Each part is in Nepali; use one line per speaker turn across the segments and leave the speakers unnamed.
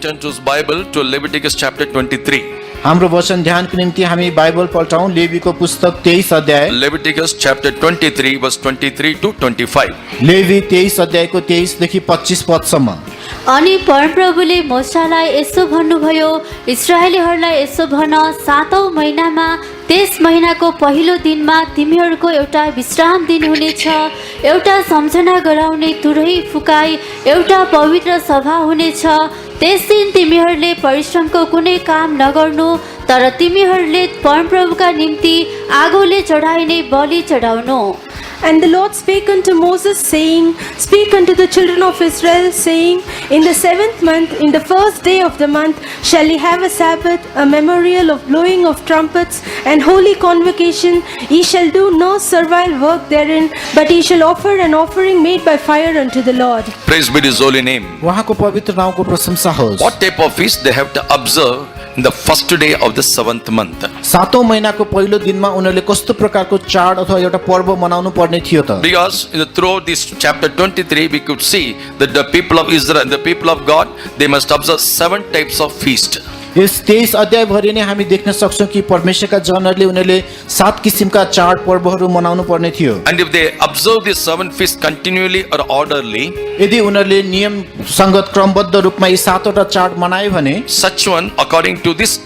turn to his Bible to Leviticus chapter 23.
हाम्रो वचन ध्यानको निम्ति हामी बाइबल पल्टाउँ लेवीको पुस्तक 23 अध्याय
Leviticus chapter 23 verse 23 to 25.
Levy 23 अध्यायको 23 देखि 25 पदसम्म।
अनि परमप्रभुले मोशालाई यसो भन्नुभयो, इस्राएलीहरूलाई यसो भन, 7औं महिनामा त्यस महिनाको पहिलो दिनमा तिमीहरूको एउटा विश्राम दिन हुनेछ, एउटा सम्झना गराउने तुरही फुकाई एउटा पवित्र सभा हुनेछ। त्यस दिन तिमीहरूले परिश्रमको कुनै काम नगर्नु, तर तिमीहरूले परमप्रभुका निम्ति आगोले चढाइने बलि चढाउनु।
And the Lord spake unto Moses, saying, Speak unto the children of Israel, saying, In the 7th month, in the first day of the month, shall ye have a Sabbath, a memorial of blowing of trumpets, and holy convocation. Ye shall do no servile work therein, but ye shall offer an offering made by fire unto the Lord.
Praise be his holy name.
उहाँको पवित्र नामको प्रशंसा होस्।
What type of feast they have to observe in the first day of the 7th month?
7औं महिनाको पहिलो दिनमा उनीहरूले कस्तो प्रकारको चाड अथवा एउटा पर्व मनाउनु पर्ने थियो त?
Because throughout this chapter 23 we could see that the people of Israel, the people of God, they must observe 7 types of feast.
यस 23 अध्यायभरि नै हामी देख्न सक्छौं कि परमेश्वरका जनहरूले उनीहरूले 7 किसिमका चाड पर्वहरू मनाउनु पर्ने थियो।
And if they observe these 7 feasts continually or orderly,
यदि उनीहरूले नियम संगत क्रमबद्ध रूपमा यी 7 वटा चाड मनाए भने
such one according to this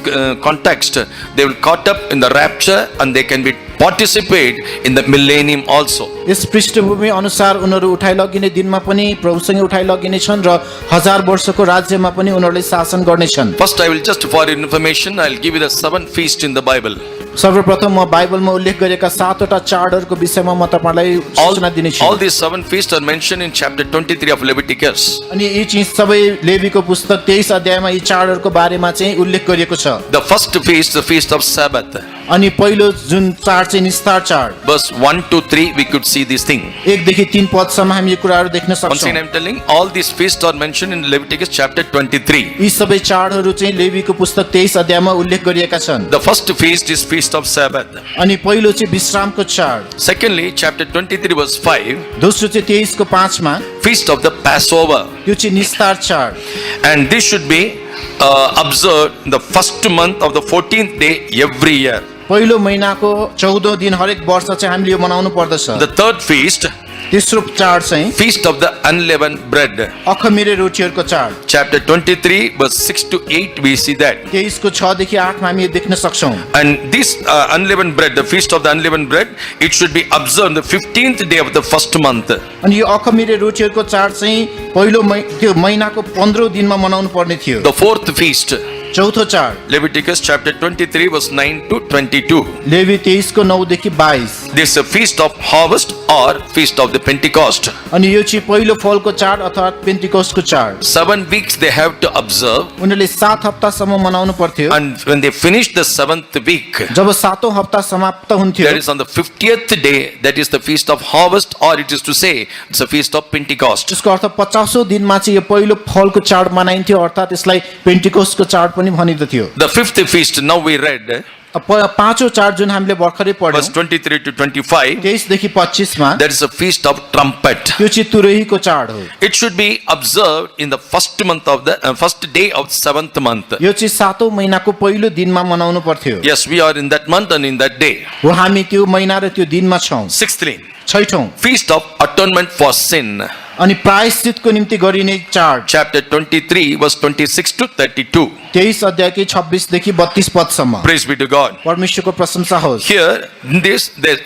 context they will caught up in the rapture and they can be participate in the millennium also.
यस पृष्ठभूमि अनुसार उनीहरू उठाइ लगिने दिनमा पनि प्रभुसँगै उठाइ लगिने छन् र 1000 वर्षको राज्यमा पनि उनीहरूले शासन गर्नेछन्।
First I will just for your information I will give you the 7 feasts in the Bible.
सर्वप्रथम म बाइबलमा उल्लेख गरेका 7 वटा चाडहरूको विषयमा म तपाईलाई सूचना दिनेछु।
All these 7 feasts are mentioned in chapter 23 of Leviticus.
अनि यी चीज सबै लेवीको पुस्तक 23 अध्यायमा यी चाडहरूको बारेमा चाहिँ उल्लेख गरिएको छ।
The first feast, the feast of Sabbath.
अनि पहिलो जुन चाड चाहिँ निस्तार चाड,
Verse 1 to 3 we could see this thing.
1 देखि 3 पदसम्म हामी यो कुराहरू देख्न
Once again
सक्छौं।
I am telling all these feasts are mentioned in Leviticus chapter 23.
यी सबै चाडहरू चाहिँ लेवीको पुस्तक 23 अध्यायमा उल्लेख गरिएका छन्।
The first feast is feast of Sabbath.
अनि पहिलो चाहिँ विश्रामको चाड,
Secondly, chapter 23 verse 5,
दोस्रो चाहिँ 23 को 5 मा
feast of the Passover.
त्यो चाहिँ निस्तार चाड।
And this should be observed in the first month of the 14th day every year.
पहिलो महिनाको 14औं दिन हरेक वर्ष चाहिँ हामीले यो मनाउनु पर्दछ।
The third feast,
तेस्रो चाड चाहिँ
feast of the unleavened bread.
अखमिरे रोटीहरूको चाड।
Chapter 23 verse 6 to 8 we see that.
23 को 6 देखि 8 मा हामी यो देख्न सक्छौं।
And this unleavened bread, the feast of the unleavened bread, it should be observed the 15th day of the first month.
अनि यो अखमिरे रोटीहरूको चाड चाहिँ पहिलो त्यो महिनाको 15औं दिनमा मनाउनु पर्ने थियो।
The fourth feast,
चौथो चाड
Leviticus chapter 23 verse 9 to 22.
Levy 23 को 9 देखि 22।
This is a feast of harvest or feast of the Pentecost.
अनि यो चाहिँ पहिलो फलको चाड अर्थात् पेन्टिकोस्टको चाड।
7 weeks they have to observe,
उनीहरूले 7 हप्तासम्म मनाउनु पर्थ्यो।
and when they finish the 7th week,
जब 7औं हप्ता समाप्त हुन्थ्यो,
that is on the 50th day, that is the feast of harvest, or it is to say it's a feast of Pentecost.
त्यसको अर्थ 50औं दिनमा चाहिँ यो पहिलो फलको चाड मनाइन्थ्यो अर्थात् यसलाई पेन्टिकोस्टको चाड पनि भनिदथ्यो।
The fifth feast, now we read
पाँचौं चाड जुन हामीले भर्खरै
verse
पढ्यौं
23 to 25,
23 देखि 25 मा,
that is a feast of trumpet.
त्यो चाहिँ तुरहीको चाड हो।
It should be observed in the first month of the first day of 7th month.
यो चाहिँ 7औं महिनाको पहिलो दिनमा मनाउनु पर्थ्यो।
Yes, we are in that month and in that day.
हो हामी त्यो महिना र त्यो दिनमा छौं।
Sixthly,
छैठौं
feast of atonement for sin.
अनि प्रायश्चितको निम्ति गरिने चाड,
Chapter 23 verse 26 to 32.
23 अध्यायकै 26 देखि 32 पदसम्म।
Praise be to God.
परमेश्वरको प्रशंसा होस्।
Here, in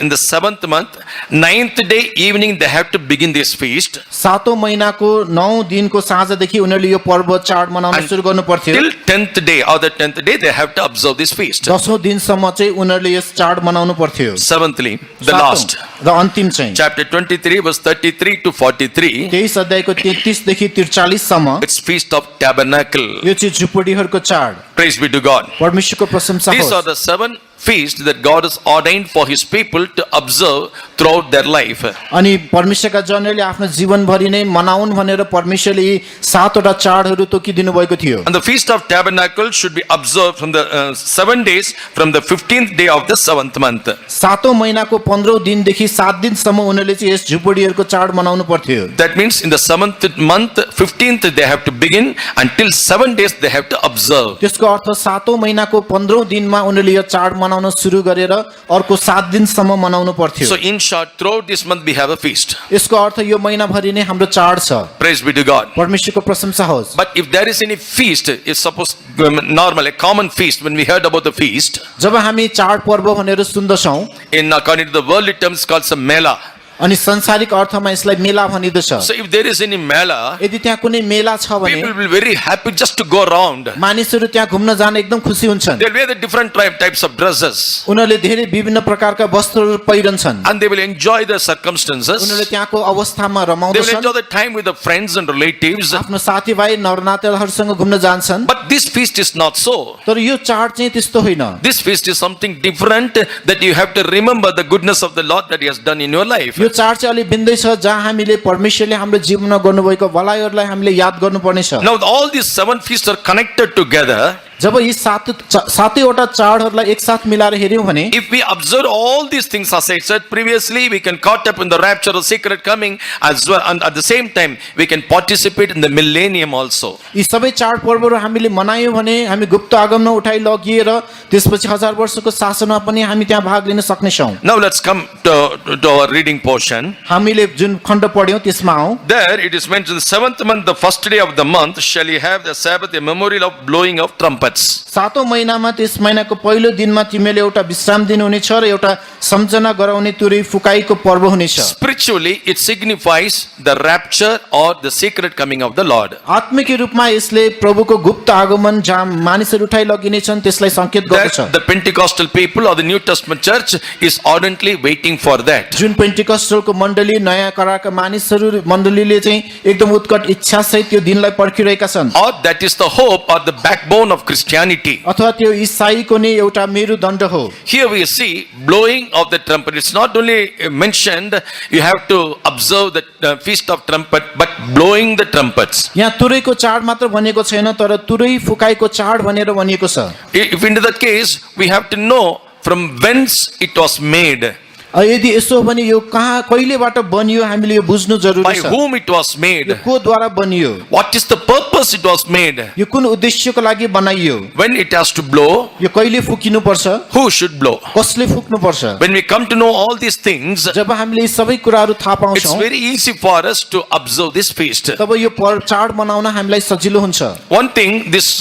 the 7th month, 9th day evening, they have to begin this feast.
7औं महिनाको 9 दिनको साँझदेखि उनीहरूले यो पर्व चाड मनाउन
And
सुरु गर्नु पर्थ्यो।
Till 10th day or the 10th day, they have to observe this feast.
10औं दिनसम्म चाहिँ उनीहरूले यस चाड मनाउनु पर्थ्यो।
Seventhly, the
7औं
last.
र अन्तिम चाहिँ
Chapter 23 verse 33 to 43.
23 अध्यायको 33 देखि 43 सम्म
It's feast of tabernacle.
यो चाहिँ झुपडीहरूको चाड।
Praise be to God.
परमेश्वरको प्रशंसा
These are
होस्।
the 7 feast that God has ordained for his people to observe throughout their life.
अनि परमेश्वरका जनहरूले आफ्नो जीवनभरि नै मनाउन् भनेर परमेश्वरले यी 7 वटा चाडहरू तोकिदिनु भएको थियो।
And the feast of tabernacle should be observed from the 7 days from the 15th day of the 7th month.
7औं महिनाको 15औं दिनदेखि 7 दिनसम्म उनीहरूले चाहिँ यस झुपडीहरूको चाड मनाउनु पर्थ्यो।
That means in the 7th month, 15th they have to begin, until 7 days they have to observe.
त्यसको अर्थ 7औं महिनाको 15औं दिनमा उनीहरूले यो चाड मनाउन सुरु गरेर अर्को 7 दिनसम्म मनाउनु पर्थ्यो।
So in short, throughout this month we have a feast.
यसको अर्थ यो महिनाभरि नै हाम्रो चाड छ।
Praise be to God.
परमेश्वरको प्रशंसा होस्।
But if there is any feast, is suppose normal, a common feast, when we heard about the feast,
जब हामी चाड पर्व भनेर सुन्दछौं
in according to the worldly terms called some mela.
अनि संसारिक अर्थमा यसलाई मेला भनिदछ।
So if there is any mela,
यदि त्यहाँ कुनै मेला छ भने
people will be very happy just to go around.
मानिसहरू त्यहाँ घुम्न जान एकदम खुसी हुन्छन्।
They'll wear the different types of dresses,
उनीहरूले धेरै विभिन्न प्रकारका वस्त्रहरू पहिरन्छन्।
and they will enjoy the circumstances.
उनीहरूले त्यहाँको अवस्थामा
They will
रमाउँदछन्।
enjoy the time with the friends and relatives.
आफ्नो साथीभाइ नरनातेहरूसँग घुम्न जान्छन्।
But this feast is not so.
तर यो चाड चाहिँ त्यस्तो होइन।
This feast is something different, that you have to remember the goodness of the Lord that he has done in your life.
यो चाड चाहिँ अलि भिन्दै छ जहाँ हामीले परमेश्वरले हाम्रो जीवनमा गर्नुभएको भलाइहरूलाई हामीले याद गर्नुपर्ने छ।
Now all these 7 feasts are connected together.
जब यी सातैवटा चाडहरूलाई एकसाथ मिलाएर हेर्यौं भने
If we observe all these things as I said previously, we can caught up in the rapture of secret coming as well, and at the same time we can participate in the millennium also.
यी सबै चाड पर्वहरू हामीले मनायौं भने हामी गुप्त आगमनमा उठाइ लगिएर त्यसपछि 1000 वर्षको शासनमा पनि हामी त्यहाँ भाग लिन सक्नेछौं।
Now let's come to our reading portion.
हामीले जुन खण्ड पढ्यौं त्यसमा आउँ।
There it is mentioned, 7th month, the first day of the month, shall ye have the Sabbath, a memorial of blowing of trumpets.
7औं महिनामा त्यस महिनाको पहिलो दिनमा तिमीले एउटा विश्राम दिन हुनेछ र एउटा सम्झना गराउने तुरै फुकाईको पर्व हुनेछ।
Spiritually, it signifies the rapture or the secret coming of the Lord.
आत्मिक रूपमा यसले प्रभुको गुप्त आगमन जहाँ मानिसहरू उठाइ लगिनेछन् त्यसलाई संकेत गर्दछ।
That the Pentecostal people or the New Testament church is ardently waiting for that.
जुन पेन्टिकस्टलको मण्डली नयाँ करारका मानिसहरू मण्डलीले चाहिँ एकदम उत्कट इच्छा सहित त्यो दिनलाई पर्खिरहेका छन्।
Or that is the hope or the backbone of Christianity.
अथवा त्यो ईसाईको नै एउटा मेरुदण्ड हो।
Here we see blowing of the trumpet. It's not only mentioned you have to observe the feast of trumpet, but blowing the trumpets.
यहाँ तुरैको चाड मात्र भनेको छैन तर तुरै फुकाईको चाड भनेर भनिएको छ।
If into that case, we have to know from whence it was made,
यदि यसो भने यो कहाँ कहिलेबाट बनियो हामीले यो बुझ्नु
by
जरुरी छ।
whom it was made,
यो को द्वारा बनियो,
what is the purpose it was made,
यो कुन उद्देश्यको लागि बनाइयो,
when it has to blow,
यो कहिले फुकिनु पर्छ,
who should blow.
कसले फुक्नु पर्छ।
When we come to know all these things,
जब हामीले यी सबै कुराहरू थाहा
it's
पाउँछौँ
very easy for us to observe this feast.
तब यो चाड मनाउन हामीलाई सजिलो हुन्छ।
One thing, this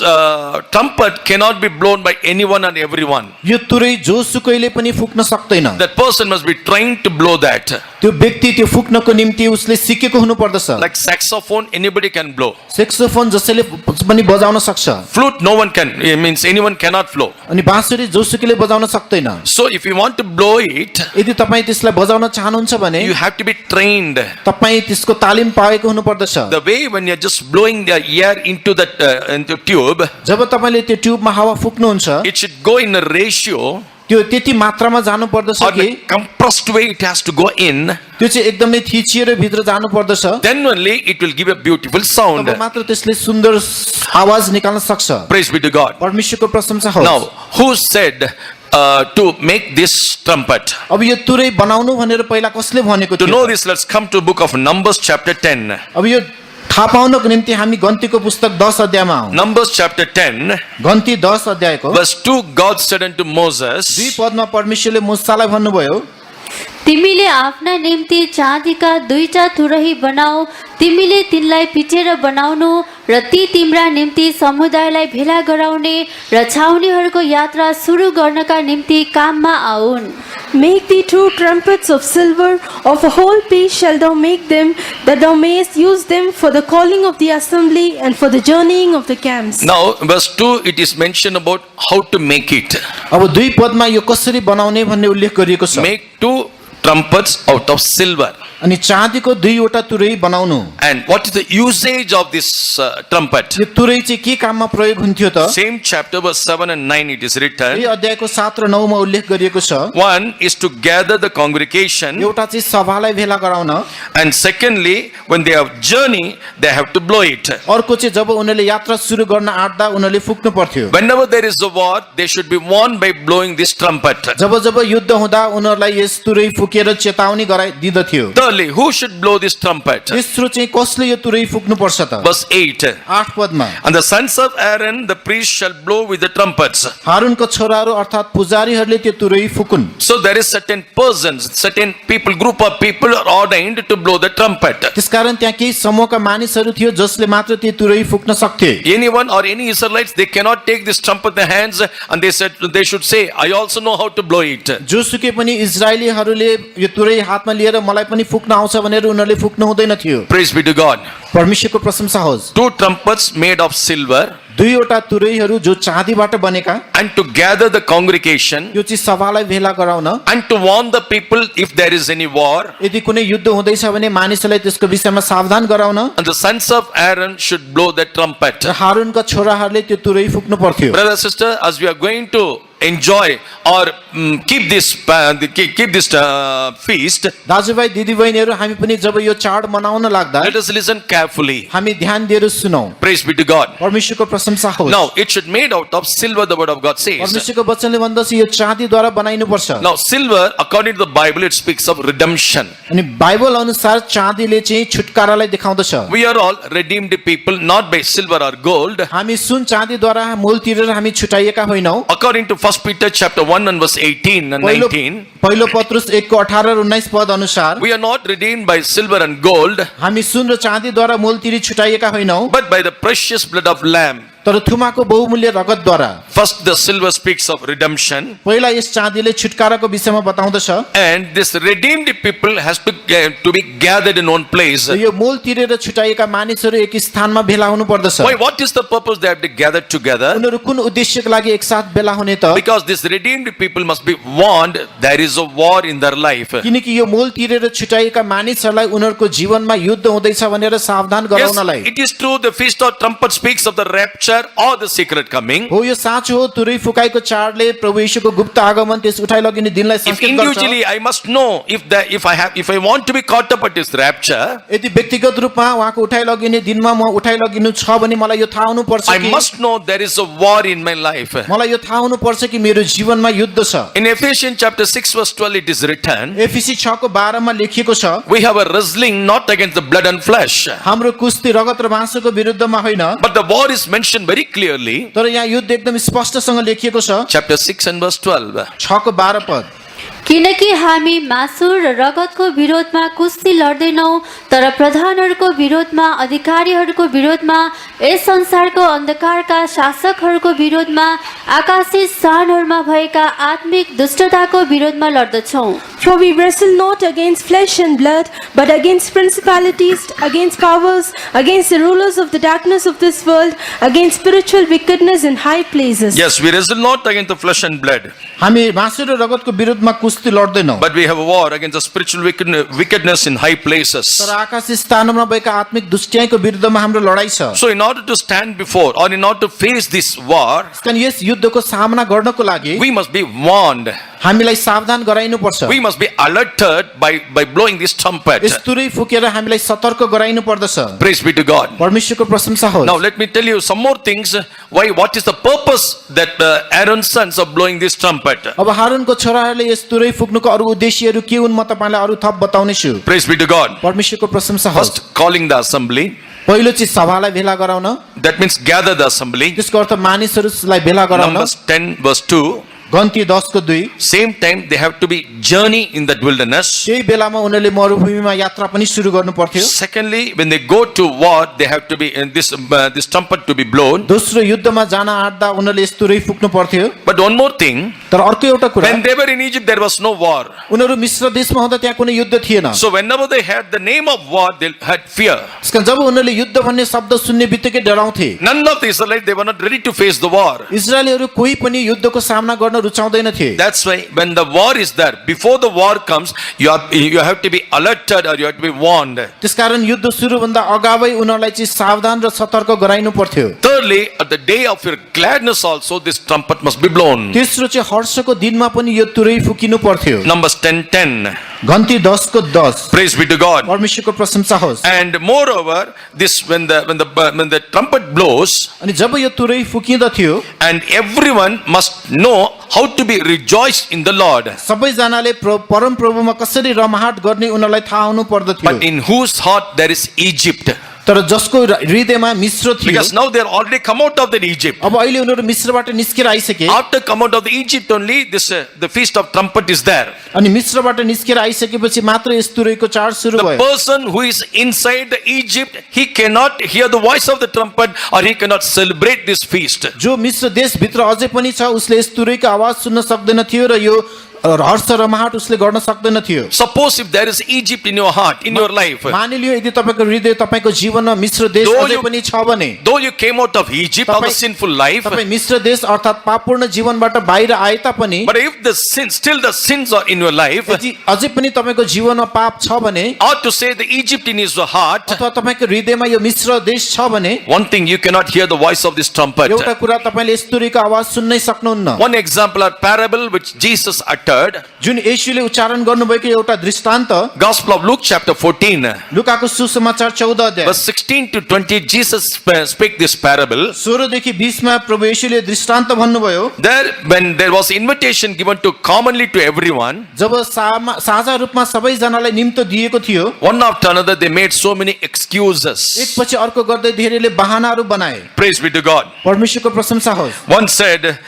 trumpet cannot be blown by anyone and everyone.
यो तुरै जोसुकैले पनि फुक्न सक्दैन।
That person must be trained to blow that.
त्यो व्यक्ति त्यो फुक्नको निम्ति उसले सिकेको हुनु पर्दछ।
Like saxophone, anybody can blow.
Saxophone जसैले पनि बजाउन सक्छ।
Flute, no one can. It means anyone cannot blow.
अनि बाँसुरी जोसुकैले बजाउन सक्दैन।
So if you want to blow it,
यदि तपाई त्यसलाई बजाउन चाहनुहुन्छ भने
you have to be trained.
तपाई त्यसको तालिम पाएको हुनु पर्दछ।
The way when you're just blowing the air into into tube,
जब तपाईले त्यो ट्युबमा हावा फुक्नुहुन्छ
it should go in a ratio,
त्यो त्यति मात्रामा जानु पर्दछ
or
कि
the compressed way it has to go in.
त्यो चाहिँ एकदमै थिचिएर भित्र जानु पर्दछ।
Then only it will give a beautiful sound.
तब मात्र त्यसले सुन्दर आवाज निकाल्न सक्छ।
Praise be to God.
परमेश्वरको प्रशंसा होस्।
Now, who said to make this trumpet?
अब यो तुरै बनाउनु भनेर पहिला कसले भनेको
To
थियो?
know this, let's come to book of Numbers chapter 10.
अब यो थाहा पाउनको निम्ति हामी गन्तीको पुस्तक 10 अध्यायमा आउँ।
Numbers chapter 10,
गन्ती 10 अध्यायको
verse 2, God said unto Moses,
2 पदमा परमेश्वरले मूसालाई भन्नुभयो,
तिमीले आफ्ना निम्ति चाँदीका 2टा तुरही बनाऊ, तिमीले तिनलाई पिटेर बनाउनु र ती तिम्रा निम्ति समुदायलाई भेला गराउने र छाउनीहरूको यात्रा सुरु गर्नका निम्ति काममा आउन्।
Make thee 2 trumpets of silver, of a whole piece shalt thou make them, that thou mayest use them for the calling of the assembly and for the journeying of the camps.
now verse 2, it is mentioned about how to make it.
अब 2 पदमा यो कसरी बनाउने भन्ने उल्लेख गरिएको छ।
Make 2 trumpets out of silver.
अनि चाँदीको दुईवटा तुरै बनाउनु।
And what is the usage of this trumpet?
यो तुरै चाहिँ के काममा प्रयोग हुन्थ्यो त?
Same chapter verse 7 and 9 it is
यही
written.
अध्यायको 7 र 9 मा उल्लेख गरिएको छ।
One is to gather the congregation,
एउटा चाहिँ सभालाई भेला गराउन,
and secondly, when they have journey, they have to blow it.
अर्को चाहिँ जब उनीहरूले यात्रा सुरु गर्न आँट्दा उनीहरूले फुक्नु पर्थ्यो।
Whenever there is a war, they should be warned by blowing this trumpet.
जब जब युद्ध हुँदा उनीहरूलाई यस तुरै फुकेर चेतावनी गराइदिँदथ्यो।
Thirdly, who should blow this trumpet?
तेस्रो चाहिँ कसले यो तुरै फुक्नु पर्छ त?
Verse 8.
8 पदमा
And the sons of Aaron, the priests, shall blow with the trumpets.
हारूनको छोराहरू अर्थात् पुजारीहरूले त्यो तुरै फुकुन्।
So there is certain persons, certain people, group of people are ordained to blow the trumpet.
त्यसकारण त्यहाँ केही समूहका मानिसहरू थियो जसले मात्र त्यो तुरै फुक्न सक्थे।
Anyone or any Israelites, they cannot take this trumpet in their hands and they should say, I also know how to blow it.
जोसुकै पनि इजरायलीहरूले यो तुरै हातमा लिएर मलाई पनि फुक्न आउँछ भनेर उनीहरूले फुक्नु हुँदैन थियो।
Praise be to God.
परमेश्वरको प्रशंसा होस्।
2 trumpets made of silver,
दुईवटा तुरैहरू जो चाँदीबाट बनेका,
and to gather the congregation,
यो चाहिँ सभालाई भेला गराउन,
and to warn the people if there is any war.
यदि कुनै युद्ध हुँदैछ भने मानिसहरूलाई त्यसको विषयमा सावधान गराउन,
And the sons of Aaron should blow the trumpet.
र हारूनका छोराहरूले त्यो तुरै फुक्नु पर्थ्यो।
Brother, sister, as we are going to enjoy or keep this feast,
दाजुभाइ दिदीबहिनीहरू हामी पनि जब यो चाड मनाउन लाग्दा
let us listen carefully.
हामी ध्यान दिएर सुनौं।
Praise be to God.
परमेश्वरको प्रशंसा होस्।
Now, it should made out of silver, the word of God says.
परमेश्वरको वचनले भन्दछ यो चाँदीद्वारा बनाइनु पर्छ।
Now, silver, according to the Bible, it speaks of redemption.
अनि बाइबल अनुसार चाँदीले चाहिँ छुटकारालाई देखाउँदछ।
We are all redeemed people, not by silver or gold.
हामी सुन चाँदीद्वारा मोल तिरेर हामी छुटाइएका होइनौं।
According to 1 Peter chapter 1 and verse 18 and 19,
पहिलो पत्रुस 1 को 18 र 19 पद अनुसार
we are not redeemed by silver and gold,
हामी सुन र चाँदीद्वारा मोल तिरी छुटाइएका होइनौं,
but by the precious blood of Lamb.
तर थुमाको बहुमूल्य रगतद्वारा।
First, the silver speaks of redemption,
पहिला यस चाँदीले छुटकाराको विषयमा बताउँदछ।
and this redeemed people has to be gathered in one place.
यो मोल तिरेर छुटाइएका मानिसहरू एक स्थानमा भेला हुनु पर्दछ।
Why? What is the purpose they have to gather together?
उनीहरू कुन उद्देश्यको लागि एकसाथ भेला हुने त?
Because this redeemed people must be warned there is a war in their life.
किनकि यो मोल तिरेर छुटाइएका मानिसहरूलाई उनीहरूको जीवनमा युद्ध हुँदैछ भनेर सावधान
Yes,
गराउनलाई।
it is true the feast of trumpet speaks of the rapture or the secret coming.
हो यो साँचो हो, तुरै फुकाइको चाडले प्रभु येशूको गुप्त आगमन त्यस उठाइ लगिने दिनलाई
If
संकेत गर्छ।
individually I must know if I want to be caught up at this rapture,
यदि व्यक्तिगत रूपमा उहाँको उठाइ लगिने दिनमा म उठाइ लगिनु छ भने मलाई यो थाहा हुनु पर्छ
I
कि
must know there is a war in my life.
मलाई यो थाहा हुनु पर्छ कि मेरो जीवनमा युद्ध छ।
In Ephesians chapter 6 verse 12 it is written,
एफिसी 6 को 12 मा लेखिएको छ,
we have a wrestling not against the blood and flesh,
हाम्रो कुस्ती रगत र मांसको विरुद्धमा होइन,
but the war is mentioned very clearly.
तर यहाँ युद्ध एकदम स्पष्टसँग लेखिएको छ।
Chapter 6 and verse 12.
6 को 12 पद।
किनकि हामी मासु र रगतको विरोधमा कुस्ती लड्दैनौँ, तर प्रधानहरूको विरोधमा, अधिकारीहरूको विरोधमा, यस संसारको अन्धकारका शासकहरूको विरोधमा, आकाशिक स्थानहरूमा भएका आत्मिक दुष्टताको विरोधमा लड्दछौँ।
For we wrestle not against flesh and blood, but against principalities, against powers, against the rulers of the darkness of this world, against spiritual wickedness in high places.
Yes, we wrestle not against the flesh and blood,
हामी मासु र रगतको विरुद्धमा कुस्ती लड्दैनौँ,
but we have a war against the spiritual wickedness in high places.
तर आकाशिक स्थानमा भएका आत्मिक दुष्टताको विरुद्धमा हाम्रो लडाई छ।
So in order to stand before or in order to face this war,
त्यसकारण यस युद्धको सामना गर्नको लागि
we must be warned.
हामीलाई सावधान गराइनु पर्छ।
We must be alerted by blowing this trumpet.
यस तुरै फुकेर हामीलाई सतर्क गराइनु पर्दछ।
Praise be to God.
परमेश्वरको प्रशंसा होस्।
Now let me tell you some more things. What is the purpose that Aaron's sons are blowing this trumpet?
अब हारूनको छोराहरूले यस तुरै फुक्नुको अरु उद्देश्यहरू के हुन् म तपाईलाई अरु थप बताउने छु।
Praise be to God.
परमेश्वरको प्रशंसा होस्।
First, calling the assembly.
पहिलो चाहिँ सभालाई भेला गराउन,
That means gather the assembly.
त्यसको अर्थ मानिसहरूलाई भेला गराउन।
Numbers 10 verse 2.
गन्ती 10 को 2।
Same time they have to be journey in that wilderness.
त्यही बेलामा उनीहरूले मरुभूमिमा यात्रा पनि सुरु गर्नु पर्थ्यो।
Secondly, when they go to war, they have to be in this trumpet to be blown.
दोस्रो युद्धमा जान आँट्दा उनीहरूले यस तुरै फुक्नु पर्थ्यो।
But one more thing,
तर अर्को एउटा कुरा,
when they were in Egypt, there was no war.
उनीहरू मिस्र देशमा हुँदा त्यहाँ कुनै युद्ध थिएन।
So whenever they had the name of war, they had fear.
त्यसकारण जब उनीहरूले युद्ध भन्ने शब्द सुन्ने बित्तिकै डराउँथे।
None of the Israelites, they were not ready to face the war.
इजरायलीहरू कोही पनि युद्धको सामना गर्न गर्न रुचाउँदैनथे।
That's why when the war is there, before the war comes, you have to be alerted or you have to be warned.
त्यसकारण युद्ध सुरु भन्दा अगावै उनीहरूलाई चाहिँ सावधान र सतर्क गराइनु पर्थ्यो।
Thirdly, at the day of your gladness also, this trumpet must be blown.
तेस्रो चाहिँ हर्षको दिनमा पनि यो तुरै फुकिनु पर्थ्यो।
Numbers 10:10.
घन्टी 10 को 10।
Praise be to God.
परमेश्वरको प्रशंसा होस्।
And moreover, this when the trumpet blows,
अनि जब यो तुरै फुकिँदथ्यो
and everyone must know how to be rejoiced in the Lord.
सबैजनाले परम प्रभुमा कसरी रमाहाट गर्ने उनीहरूलाई थाहा हुनु पर्दथ्यो।
But in whose heart there is Egypt.
तर जसको हृदयमा मिश्र थियो,
Because now they are already come out of that Egypt.
अब अहिले उनीहरू मिश्रबाट निस्केर आइसके।
After come out of the Egypt only, this the feast of trumpet is there.
अनि मिश्रबाट निस्केर आइसकेपछि मात्र यस तुरैको चाड सुरु
The
भयो।
person who is inside the Egypt, he cannot hear the voice of the trumpet or he cannot celebrate this feast.
जो मिश्र देशभित्र अझै पनि छ उसले यस तुरैको आवाज सुन्न सक्दैन थियो र यो हर्ष रमाहाट उसले गर्न सक्दैन थियो।
Suppose if there is Egypt in your heart, in your life,
मानिलियो यदि तपाईको हृदय तपाईको जीवनमा मिश्र देश
Though
अझै
you-
पनि छ भने,
though you came out of Egypt of a
तपाईँ-
sinful life,
तपाई मिश्र देश अर्थात पापपूर्ण जीवनबाट बाहिर आए तापनि
but if the sin, still the sins are in your life,
यदि अझै पनि तपाईको जीवनमा पाप छ भने
or to say the Egypt in his heart,
अथवा तपाईको हृदयमा यो मिश्र देश छ भने
one thing you cannot hear the voice of this trumpet.
एउटा कुरा तपाईले यस तुरैको आवाज सुन्नै सक्नुहुन्न।
One example or parable which Jesus uttered,
जुन येशूले उच्चारण गर्नुभएको एउटा दृष्टान्त
Gospel of Luke chapter 14,
लुकाको सुसमाचार 14 अध्याय
verse 16 to 20, Jesus spake this parable.
16 देखि 20 मा प्रभु येशूले दृष्टान्त भन्नुभयो।
There, when there was invitation given to commonly to everyone,
जब साझा रूपमा सबैजनालाई निम्तो दिएको थियो,
one after another they made so many excuses.
एकपछि अर्को गर्दै धेरैले बहानाहरू बनाए।
Praise be to God.
परमेश्वरको प्रशंसा होस्।
One said,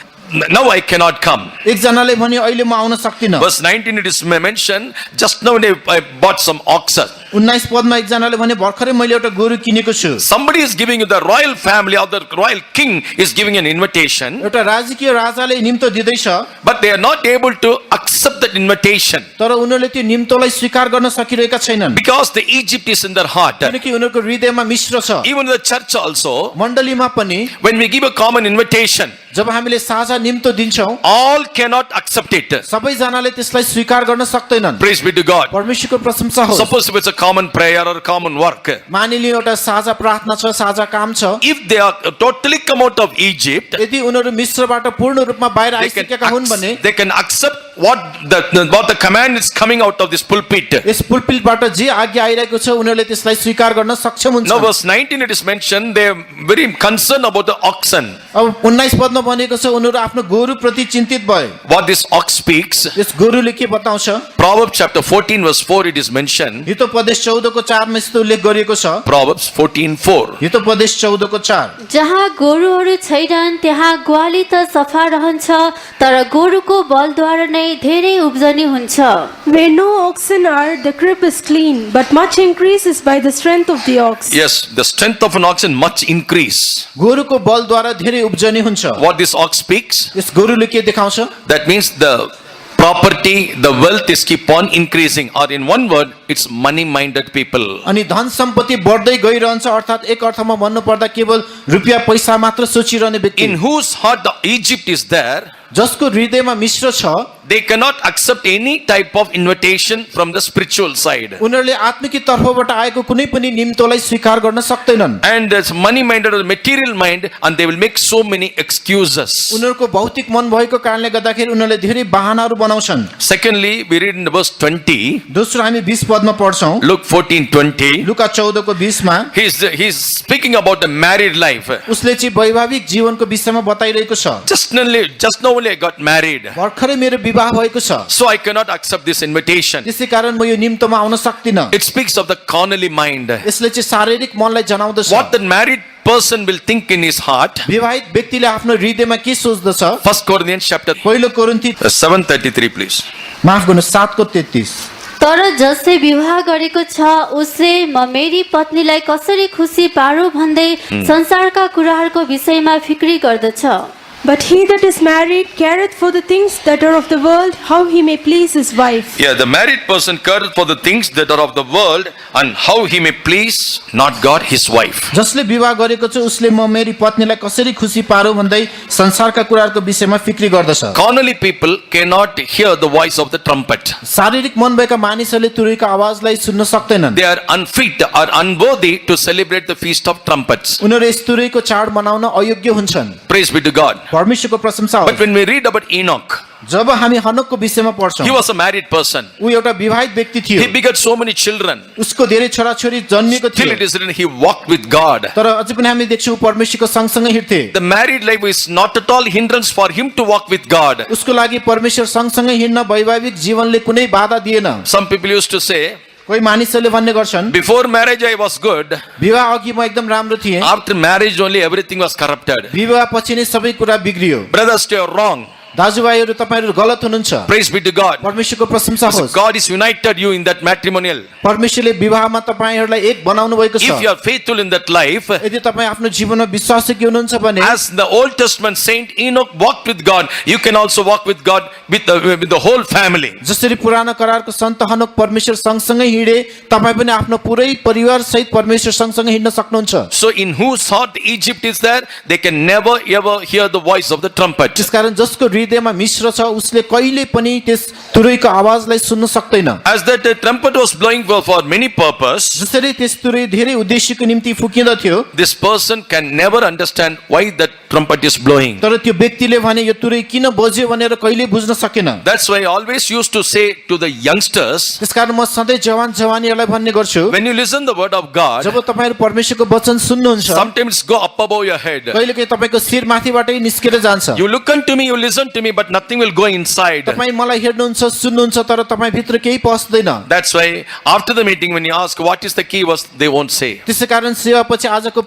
now I cannot come.
एकजनाले भन्यो अहिले म आउन सक्दिन।
Verse 19 it is mentioned, just now I bought some oxen.
19 पदमा एकजनाले भने भर्खरै मैले एउटा गोरु किनेको छु।
Somebody is giving you, the royal family or the royal king is giving an invitation,
एउटा राजकीय राजाले निम्तो दिँदैछ,
but they are not able to accept that invitation
तर उनीहरूले त्यो निम्तोलाई स्वीकार गर्न सकिरहेका छैनन्,
because the Egypt is in their heart.
किनकि उनीहरूको हृदयमा मिश्र छ।
Even in the church also,
मण्डलीमा पनि
when we give a common invitation,
जब हामीले साझा निम्तो दिन्छौँ,
all cannot accept it.
सबैजनाले त्यसलाई स्वीकार गर्न सक्दैनन्।
Praise be to God.
परमेश्वरको प्रशंसा होस्।
Suppose if it's a common prayer or a common work,
मानिलियो एउटा साझा प्रार्थना छ, साझा काम छ,
if they are totally come out of Egypt,
यदि उनीहरू मिश्रबाट पूर्ण रूपमा बाहिर आइसकेका हुन् भने
they can accept what the command is coming out of this pulpit.
यस पुलपिलबाट जे आज्ञा आइरहेको छ उनीहरूले त्यसलाई स्वीकार गर्न सक्षम हुन्छ।
Now verse 19 it is mentioned, they are very concerned about the oxen.
अब 19 पदमा भनेको छ उनीहरू आफ्नो गोरु प्रति चिन्तित भए।
What this ox speaks,
यस गोरुले के बताउँछ?
Proverbs chapter 14 verse 4 it is mentioned.
Hitopadesha 14 को 4 मा यस्तो उल्लेख गरिएको छ।
Proverbs 14:4.
हितोपदेश 14 को 4।
जहाँ गोरुहरू छैनन् त्यहाँ ग्वाली त सफा रहन्छ, तर गोरुको बलद्वारा नै धेरै उब्जनी हुन्छ।
Where no oxen are, the crib is clean, but much increase is by the strength of the ox.
Yes, the strength of an oxen much increase.
गोरुको बलद्वारा धेरै उब्जनी हुन्छ।
What this ox speaks,
यस गोरुले के देखाउँछ?
that means the property, the wealth is keep on increasing, or in one word, it's money-minded people.
अनि धन सम्पत्ति बढ्दै गइरहन्छ, अर्थात एक अर्थमा भन्नु पर्दा केवल रुपैयाँ पैसा मात्र सोचिरहने व्यक्ति,
In whose heart the Egypt is there,
जसको हृदयमा मिश्र छ,
they cannot accept any type of invitation from the spiritual side.
उनीहरूले आत्मिक तर्फबाट आएको कुनै पनि निम्तोलाई स्वीकार गर्न सक्दैनन्।
And there's money-minded or material mind, and they will make so many excuses.
उनीहरूको भौतिक मन भएको कारणले गर्दाखेरि उनीहरूले धेरै बहानाहरू बनाउँछन्।
Secondly, we read in the verse 20,
दोस्रो हामी 20 पदमा पढ्छौं,
Luke 14:20.
लुका 14 को 20 मा
He's speaking about the married life.
उसले चाहिँ वैवाहिक जीवनको विषयमा बताइरहेको छ।
Just now only I got married,
भर्खरै मेरो विवाह भएको छ,
so I cannot accept this invitation.
त्यसै कारण म यो निम्तोमा आउन सक्दिन।
It speaks of the carnally mind.
यसले चाहिँ शारीरिक मनलाई जनाउँदछ।
What the married person will think in his heart.
विवाहित व्यक्तिले आफ्नो हृदयमा के सोच्दछ?
1 Corinthians chapter
पहिलो कोरिन्थी
7:33, please.
माफ गर्नु 7 को 33।
तर जसले विवाह गरेको छ उसले म मेरी पत्नीलाई कसरी खुसी पारू भन्दै संसारका कुराहरूको विषयमा फिक्री गर्दछ।
But he that is married careth for the things that are of the world, how he may please his wife.
Yeah, the married person careth for the things that are of the world and how he may please not God, his wife.
जसले विवाह गरेको छ उसले म मेरी पत्नीलाई कसरी खुसी पारौँ भन्दै संसारका कुराहरूको विषयमा फिक्री गर्दछ।
Carnally people cannot hear the voice of the trumpet.
शारीरिक मन भएका मानिसहरूले तुरैको आवाजलाई सुन्न सक्दैनन्।
They are unfit or unworthy to celebrate the feast of trumpets.
उनीहरू यस तुरैको चाड मनाउन अयोग्य हुन्छन्।
Praise be to God.
परमेश्वरको प्रशंसा
But
होस्।
when we read about Enoch,
जब हामी हनोकको विषयमा पढ्छौँ,
he was a married person.
ऊ एउटा विवाहित व्यक्ति थियो।
He begot so many children.
उसको धेरै छोराछोरी जन्मिएको
Till it
थियो।
is written, he walked with God.
तर अझै पनि हामी देख्छौँ परमेश्वरको सँगसँगै हिँड्थे।
The married life is not at all hindrance for him to walk with God.
उसको लागि परमेश्वर सँगसँगै हिँड्न वैवाहिक जीवनले कुनै बाधा दिएन।
Some people used to say,
कोही मानिसहरूले भन्ने गर्छन्,
before marriage I was good.
विवाह अघि म एकदम राम्रो थिएँ,
After marriage only everything was corrupted.
विवाह पछि नै सबै कुरा बिग्रियो।
Brothers, you are wrong.
दाजुभाइहरू तपाईहरू गलत हुनुहुन्छ।
Praise be to God.
परमेश्वरको प्रशंसा होस्।
God is united you in that matrimonial.
परमेश्वरले विवाहमा तपाईँहरूलाई एक बनाउनु भएको
If you
छ।
are faithful in that life,
यदि तपाईँ आफ्नो जीवनमा विश्वासी हुनुहुन्छ भने,
as the Old Testament saint Enoch walked with God, you can also walk with God with the whole family.
जसरी पुरानो करारको सन्त हनोक परमेश्वर सँगसँगै हिँडे, तपाईँ पनि आफ्नो पुरै परिवार सहित परमेश्वर सँगसँगै हिँड्न सक्नुहुन्छ।
So in whose heart Egypt is there, they can never ever hear the voice of the trumpet.
त्यसकारण जसको हृदयमा मिश्र छ उसले कहिले पनि त्यस तुरैको आवाजलाई सुन्न सक्दैन।
As that trumpet was blowing for many purpose,
जसरी त्यस तुरै धेरै उद्देश्यको निम्ति फुकिँदथ्यो,
this person can never understand why that trumpet is blowing.
तर त्यो व्यक्तिले भने यो तुरै किन बज्यो भनेर कहिले बुझ्न सकेन।
That's why I always used to say to the youngsters,
त्यसकारण म सधैँ जवान जवानीहरूलाई भन्ने गर्छु,
when you listen the word of God,
जब तपाईहरु परमेश्वरको वचन सुन्नुहुन्छ,
sometimes go up above your head.
कहिलेकाहीँ तपाईको शिर माथिबाटै निस्केर जान्छ।
You look unto me, you listen to me, but nothing will go inside.
तपाई मलाई हेर्नुहुन्छ, सुन्नुहुन्छ, तर तपाई भित्र केही पस्दैन।
That's why after the meeting when you ask what is the key was, they won't say.
त्यसैकारण सेवापछि आजको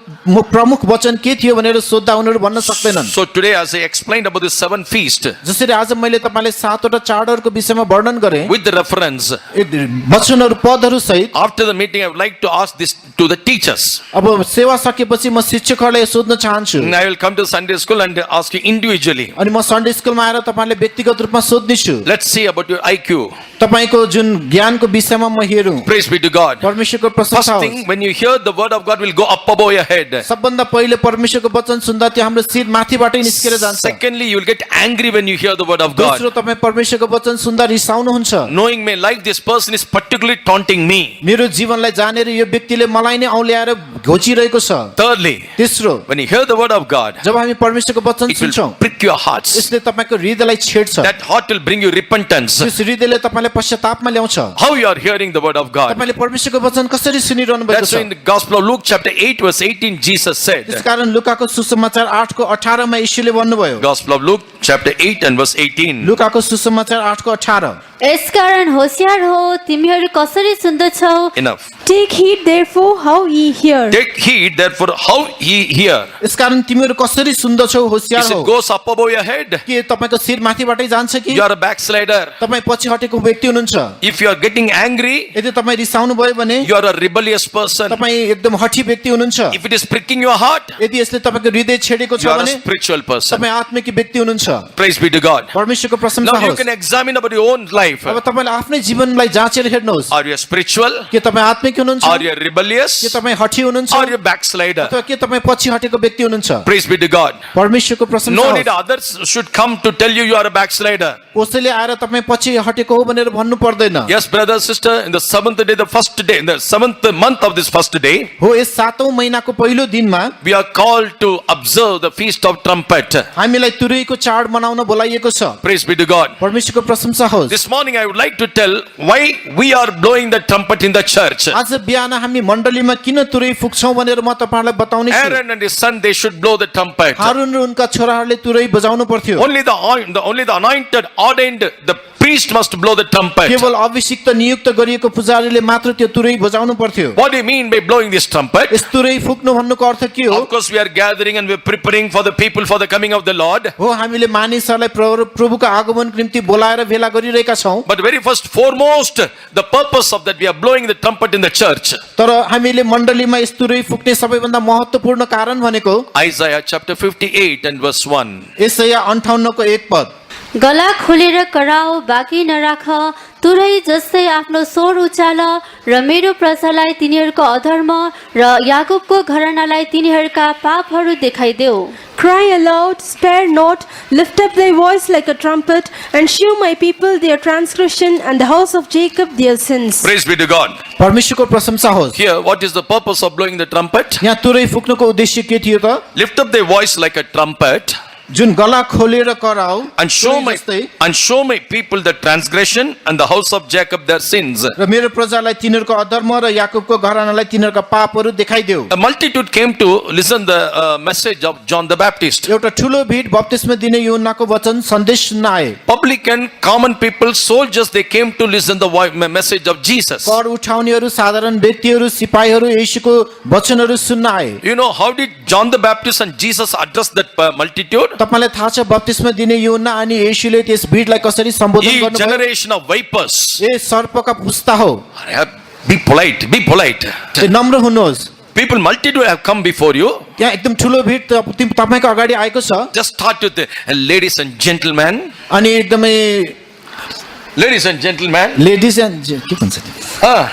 प्रमुख वचन के थियो भनेर सोध्दा उनीहरू भन्न सक्दैनन्।
So today as I explained about the seven feast,
जसरी आज मैले तपाईलाई 7 वटा चाडहरूको विषयमा वर्णन गरेँ,
with the reference,
वचनहरू पदहरू सहित,
after the meeting I would like to ask this to the teachers.
अब सेवा सकेपछि म शिक्षकहरूलाई सोध्न चाहन्छु।
I will come to Sunday school and ask you individually.
अनि म सन्डे स्कुलमा आएर तपाईले व्यक्तिगत रूपमा सोध्नेछु।
Let's see about your IQ.
तपाईको जुन ज्ञानको विषयमा म हेरौँ।
Praise be to God.
परमेश्वरको
First
प्रशंसा
thing,
होस्।
when you hear the word of God will go up above your head.
सबभन्दा पहिले परमेश्वरको वचन सुन्दा त्यो हाम्रो शिर माथिबाटै निस्केर जान्छ।
Secondly, you will get angry when you hear the word of God.
दोस्रो तपाईँ परमेश्वरको वचन सुन्दा रिसाउनुहुन्छ।
Knowing my life, this person is particularly taunting me.
मेरो जीवनलाई जानेर यो व्यक्तिले मलाई नै औल्याएर घोचिरहेको छ।
Thirdly,
तेस्रो,
when you hear the word of God,
जब हामी परमेश्वरको वचन
it will
सुन्छौँ,
prick your hearts.
यसले तपाईको हृदयलाई छेड्छ।
That heart will bring you repentance.
त्यस हृदयले तपाईलाई पश्चातापमा ल्याउँछ।
How you are hearing the word of God.
तपाईले परमेश्वरको वचन कसरी सुनिरहनु भएको
That's why
छ?
in the Gospel of Luke chapter 8 verse 18 Jesus said.
त्यसकारण लुकाको सुसमाचार 8 को 18 मा यीशुले भन्नुभयो।
Gospel of Luke chapter 8 and verse 18.
लुकाको सुसमाचार 8 को 18।
यसकारण होशियार हो, तिमीहरू कसरी सुन्दछौ।
Enough.
Take heed therefore how ye hear.
Take heed therefore how ye hear.
यसकारण तिमीहरू कसरी सुन्दछौ, होशियार
Is
हो।
it goes up above your head?
के तपाईको शिर माथिबाटै जान्छ कि
You are a backslider.
तपाई पछि हटेको व्यक्ति हुनुहुन्छ?
If you are getting angry,
यदि तपाईँ रिसाउनु भयो भने
you are a rebellious person.
तपाईँ एकदम हठी व्यक्ति हुनुहुन्छ।
If it is pricking your heart,
यदि यसले तपाईको हृदय छेडेको छ
you are a
भने
spiritual person.
तपाईँ आत्मिक व्यक्ति हुनुहुन्छ।
Praise be to God.
परमेश्वरको प्रशंसा
Now you
होस्।
can examine about your own life.
अब तपाईले आफ्नै जीवनलाई जाँचेर हेर्नुहोस्।
Are you spiritual?
के तपाईँ आत्मिक हुनुहुन्छ?
Are you rebellious?
के तपाईँ हठी हुनुहुन्छ?
Are you backslider?
अथवा के तपाईँ पछि हटेको व्यक्ति हुनुहुन्छ?
Praise be to God.
परमेश्वरको प्रशंसा
No need
होस्।
others should come to tell you you are a backslider.
कसैले आएर तपाईँ पछि हटेको हो भनेर भन्नु पर्दैन।
Yes, brother, sister, in the seventh day, the first day, in the seventh month of this first day,
हो यस 7औं महिनाको पहिलो दिनमा
we are called to observe the feast of trumpet.
हामीलाई तुरैको चाड मनाउन बोलाइएको छ।
Praise be to God.
परमेश्वरको प्रशंसा होस्।
This morning I would like to tell why we are blowing the trumpet in the church.
आज बिहान हामी मण्डलीमा किन तुरै फुक्छौँ भनेर म तपाईहरुलाई बताउने छु।
Aaron and his son, they should blow the trumpet.
हारून र उनका छोराहरूले तुरै बजाउनु पर्थ्यो।
Only the anointed, ordained, the priest must blow the trumpet.
केवल अभिषिक्त नियुक्त गरिएको पुजारीले मात्र त्यो तुरै बजाउनु पर्थ्यो।
What do you mean by blowing this trumpet?
यस तुरै फुक्नु भन्नुको अर्थ के हो?
Of course, we are gathering and we are preparing for the people for the coming of the Lord.
हो हामीले मानिसहरूलाई प्रभुको आगमनको निम्ति बोलाएर भेला गरिरहेका छौँ।
But very first, foremost, the purpose of that we are blowing the trumpet in the the church.
तर हामीले मण्डलीमा यस तुरै फुक्ने सबैभन्दा महत्त्वपूर्ण कारण भनेको
Isaiah chapter 58 and verse 1.
यसैया 58 को 1 पद।
गला खोलेर कराओ, बाँकी नराख, तुरै जस्तै आफ्नो स्वर उचाल र मेरो प्रजालाई तिनीहरूको अधर्म र याकुबको घरानालाई तिनीहरूका पापहरू देखाइदेऊ।
Cry aloud, spare not, lift up thy voice like a trumpet, and shew my people their transgression and the house of Jacob their sins.
Praise be to God.
परमेश्वरको प्रशंसा होस्।
Here, what is the purpose of blowing the trumpet?
यहाँ तुरै फुक्नुको उद्देश्य के थियो त?
Lift up their voice like a trumpet
जुन गला खोलेर कराऊ
and show
तुरै
my people the transgression and the house of Jacob their sins.
र मेरो प्रजालाई तिनीहरूको अधर्म र याकुबको घरानालाई तिनीहरूका पापहरू देखाइदेऊ।
A multitude came to listen the message of John the Baptist.
एउटा ठुलो भिड बप्तिस्मा दिने यूहन्नाको वचन सन्देश सुन्न आए।
Publican, common people, soldiers, they came to listen the message of Jesus.
कर उठाउनेहरू, साधारण व्यक्तिहरू, सिपाहीहरू येशूको वचनहरू सुन्न आए।
You know, how did John the Baptist and Jesus address that multitude?
तपाईलाई थाहा छ बप्तिस्मा दिने यूहन्ना अनि येशूले त्यस भिडलाई कसरी सम्बोधन
Ye
गर्नुभयो?
generation of vipers.
ए सर्पका पुस्ता हो,
Be polite, be polite.
ए नम्र हुनुहोस्।
People, multitude have come before you.
यहाँ एकदम ठुलो भिड तपाईको अगाडि आएको छ
Just start with the ladies and gentlemen.
अनि एकदमै
Ladies and gentlemen.
Ladies and के भन्छ त्यो?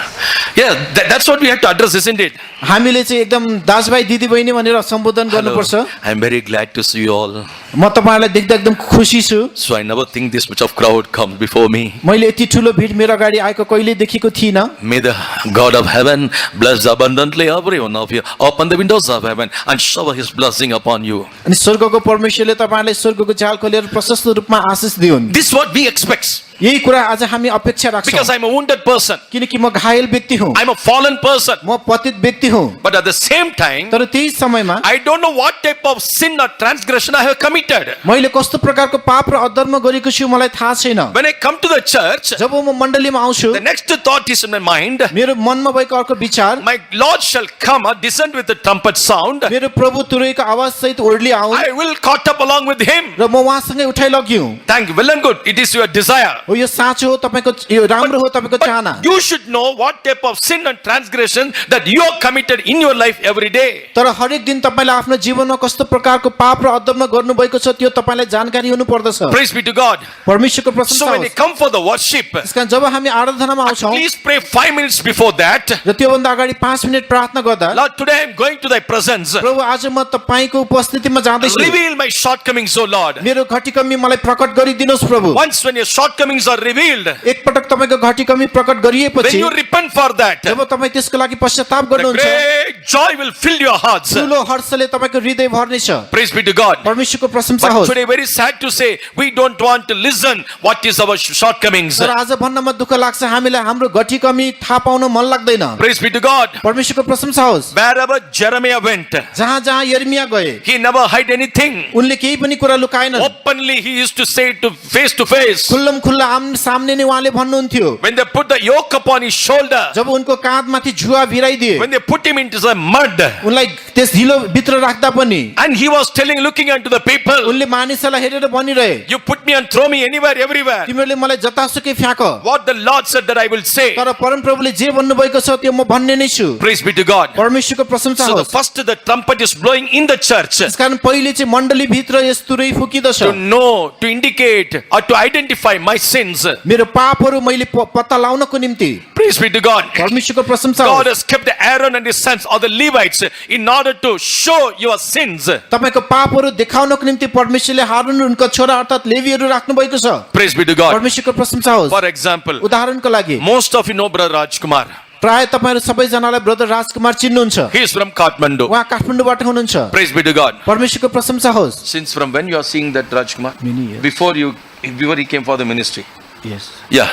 Yeah, that's what we have to address, isn't it?
हामीले चाहिँ एकदम दाजुभाइ दिदीबहिनी भनेर सम्बोधन गर्नुपर्छ।
I'm very glad to see you all.
म तपाईहरुलाई देख्दा एकदम खुसी छु।
So I never think this much of crowd comes before me.
मैले यति ठुलो भिड मेरो अगाडि आएको कहिले देखेको थिइनँ।
May the God of heaven bless abundantly every one of you. Open the windows of heaven and shower His blessing upon you.
अनि स्वर्गको परमेश्वरले तपाईहरुलाई स्वर्गको झ्याल खोलेर प्रशस्त रूपमा आशीष दिउन्।
This is what we expect.
यही कुरा आज हामी अपेक्षा राख्छौँ।
Because I'm a wounded person.
किनकि म घायल व्यक्ति हुँ।
I'm a fallen person.
म पतित व्यक्ति हुँ।
But at the same time,
तर त्यही समयमा
I don't know what type of sin or transgression I have committed.
मैले कस्तो प्रकारको पाप र अधर्म गरेको छु मलाई थाहा छैन।
When I come to the church,
जब म मण्डलीमा आउँछु
the next thought is in my mind.
मेरो मनमा भएको अर्को विचार
My Lord shall come or descend with the trumpet sound.
मेरो प्रभु तुरैको आवाज सहित ओर्ली आउन्
I will caught up along with Him.
र म उहाँसँगै उठाइ लग्यौं।
Thank you. Well and good. It is your desire.
हो यो साँचो हो तपाईको यो राम्रो हो तपाईको चाहना।
But you should know what type of sin and transgression that you have committed in your life every day.
तर हरेक दिन तपाईले आफ्नो जीवनमा कस्तो प्रकारको पाप र अधर्म गर्नु भएको छ त्यो तपाईलाई जानकारी हुनु पर्दछ।
Praise be to God.
परमेश्वरको प्रशंसा
So when you
होस्।
come for the worship,
त्यसकारण जब हामी आराधनामा आउँछौं
please pray 5 minutes before that.
र त्यो भन्दा अगाडि 5 मिनेट प्रार्थना गर्दा
Lord, today I am going to thy presence.
प्रभु आज म तपाईको उपस्थितिमा जाँदैछु।
Reveal my shortcomings, O Lord.
मेरो घटीकमी मलाई प्रकट गरिदिनुस् प्रभु।
Once when your shortcomings are revealed,
एक पटक तपाईको घटीकमी प्रकट
when
गरिएपछि
you repent for that,
जब तपाई त्यसको लागि पश्चाताप
the
गर्नुहुन्छ
great joy will fill your hearts.
ठुलो हर्षले तपाईको हृदय भर्नेछ।
Praise be to God.
परमेश्वरको प्रशंसा
But
होस्।
today very sad to say, we don't want to listen what is our shortcomings.
तर आज भन्नमा दुःख लाग्छ हामीलाई हाम्रो घटीकमी थाहा पाउन मन लाग्दैन।
Praise be to God.
परमेश्वरको प्रशंसा होस्।
Wherever Jeremiah went,
जहाँ जहाँ यर्मिया गए
he never hid anything.
उनले केही पनि कुरा लुकाएनन्।
Openly he used to say it to face to face.
खुल्लम खुल्ला आमने सामने नै उहाँले भन्नुहुन्थ्यो।
When they put the yoke upon his shoulder,
जब उनको काँधमाथि झुवा भिराइदिए
when they put him into the mud,
उनलाई त्यस ढिलो भित्र राख्दा पनि
and he was telling, looking unto the people,
उनले मानिसलाई हेरेर भनिरहे
you put me and throw me anywhere, everywhere.
तिमीहरूले मलाई जतासुकै फ्याँक।
What the Lord said that I will say.
तर परमप्रभुले जे भन्नुभएको छ त्यो म भन्ने नै छु।
Praise be to God.
परमेश्वरको प्रशंसा
So the
होस्।
first the trumpet is blowing in the church
त्यसकारण पहिले चाहिँ मण्डली भित्र यस तुरै फुकिदछ।
to know, to indicate, or to identify my sins.
मेरो पापहरू मैले पत्ता लाउनको निम्ति
Praise be to God.
परमेश्वरको प्रशंसा
God
होस्।
has kept Aaron and his sons or the Levites in order to show your sins.
तपाईको पापहरू देखाउनको निम्ति परमेश्वरले हारून उनका छोरा अर्थात् लेवीहरू राख्नु भएको छ।
Praise be to God.
परमेश्वरको प्रशंसा होस्।
For example,
उदाहरणको लागि
most of you know Brother Rajkumar.
प्राय तपाईहरु सबैजनालाई ब्रदर राजकुमार चिन्नुहुन्छ।
He is from Kathmandu.
उहाँ काठमाडौँबाट हुनुहुन्छ।
Praise be to God.
परमेश्वरको प्रशंसा होस्।
Since from when you are seeing that Rajkumar?
Many years.
Before he came for the ministry.
Yes.
Yeah.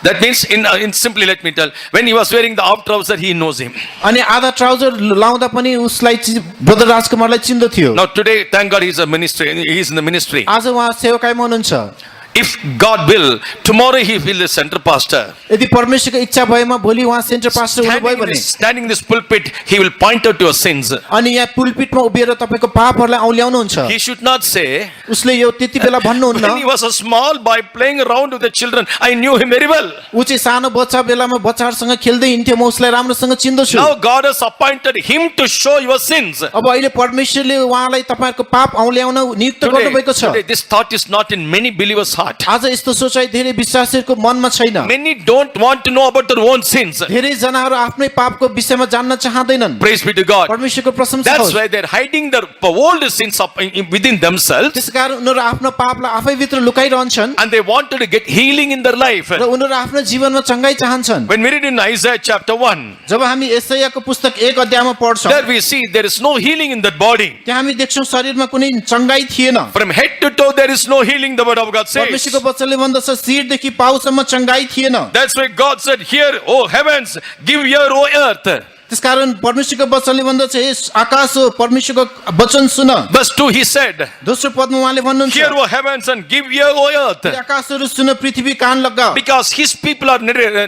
That means in simply let me tell, when he was wearing the half trouser, he knows him.
अनि आधा ट्राउजर लाउँदा पनि उसलाई brother राजकुमारलाई चिन्दथ्यो।
Now today, thank God, he is in the ministry.
आज उहाँ सेवकाईमा हुनुहुन्छ।
If God will, tomorrow he will be the center pastor.
यदि परमेश्वरको इच्छा भएमा भोलि उहाँ सेन्टर पास्टर हुनुभयो भने
Standing in this pulpit, he will point out your sins.
अनि यहाँ पुलपिटमा उभिएर तपाईको पापहरूलाई औल्याउनुहुन्छ
He should not say,
उसले यो त्यति बेला
when he
भन्नुहुन्न
was a small boy playing around with the children, I knew him very well.
ऊ चाहिँ सानो बच्चा बेलामा बच्चाहरूसँग खेल्दै हिँड्थ्यो म उसलाई राम्रोसँग चिन्दछु
Now God has appointed him to show your sins.
अब अहिले परमेश्वरले उहाँलाई तपाईहरुको पाप औल्याउन नियुक्त गर्नुभएको छ
Today, this thought is not in many believers' heart.
आज यस्तो सोचाइ धेरै विश्वासीहरुको मनमा छैन
Many don't want to know about their own sins.
धेरै जनाहरू आफ्नै पापको विषयमा जान्न चाहँदैनन्
Praise be to God.
परमेश्वरको प्रशंसा
That's
होस्
why they're hiding their old sins up within themselves,
त्यसकारण उनीहरू आफ्नो पापलाई आफै भित्र लुकाइरहन्छन्
and they wanted to get healing in their life.
र उनीहरू आफ्नो जीवनमा चंगाई चाहन्छन्
When we read in Isaiah chapter 1,
जब हामी यशायाको पुस्तक 1 अध्यायमा पढ्छौं
there we see there is no healing in that body.
त्यहाँ हामी देख्छौं शरीरमा कुनै चंगाई थिएन
From head to toe, there is no healing, the word of God says.
परमेश्वरको वचनले भन्दछ शिरदेखि पाउसम्म चंगाई थिएन
That's why God said, "Hear, O heavens, give ear, O earth."
त्यसकारण परमेश्वरको वचनले भन्दछ हे आकाश हो परमेश्वरको वचन सुन
Verse 2, he said,
दोस्रो पदमा उहाँले भन्नुहुन्छ
"Hear, O heavens, and give ear, O earth."
आकाशहरू सुन पृथ्वी कान लगा
Because his people are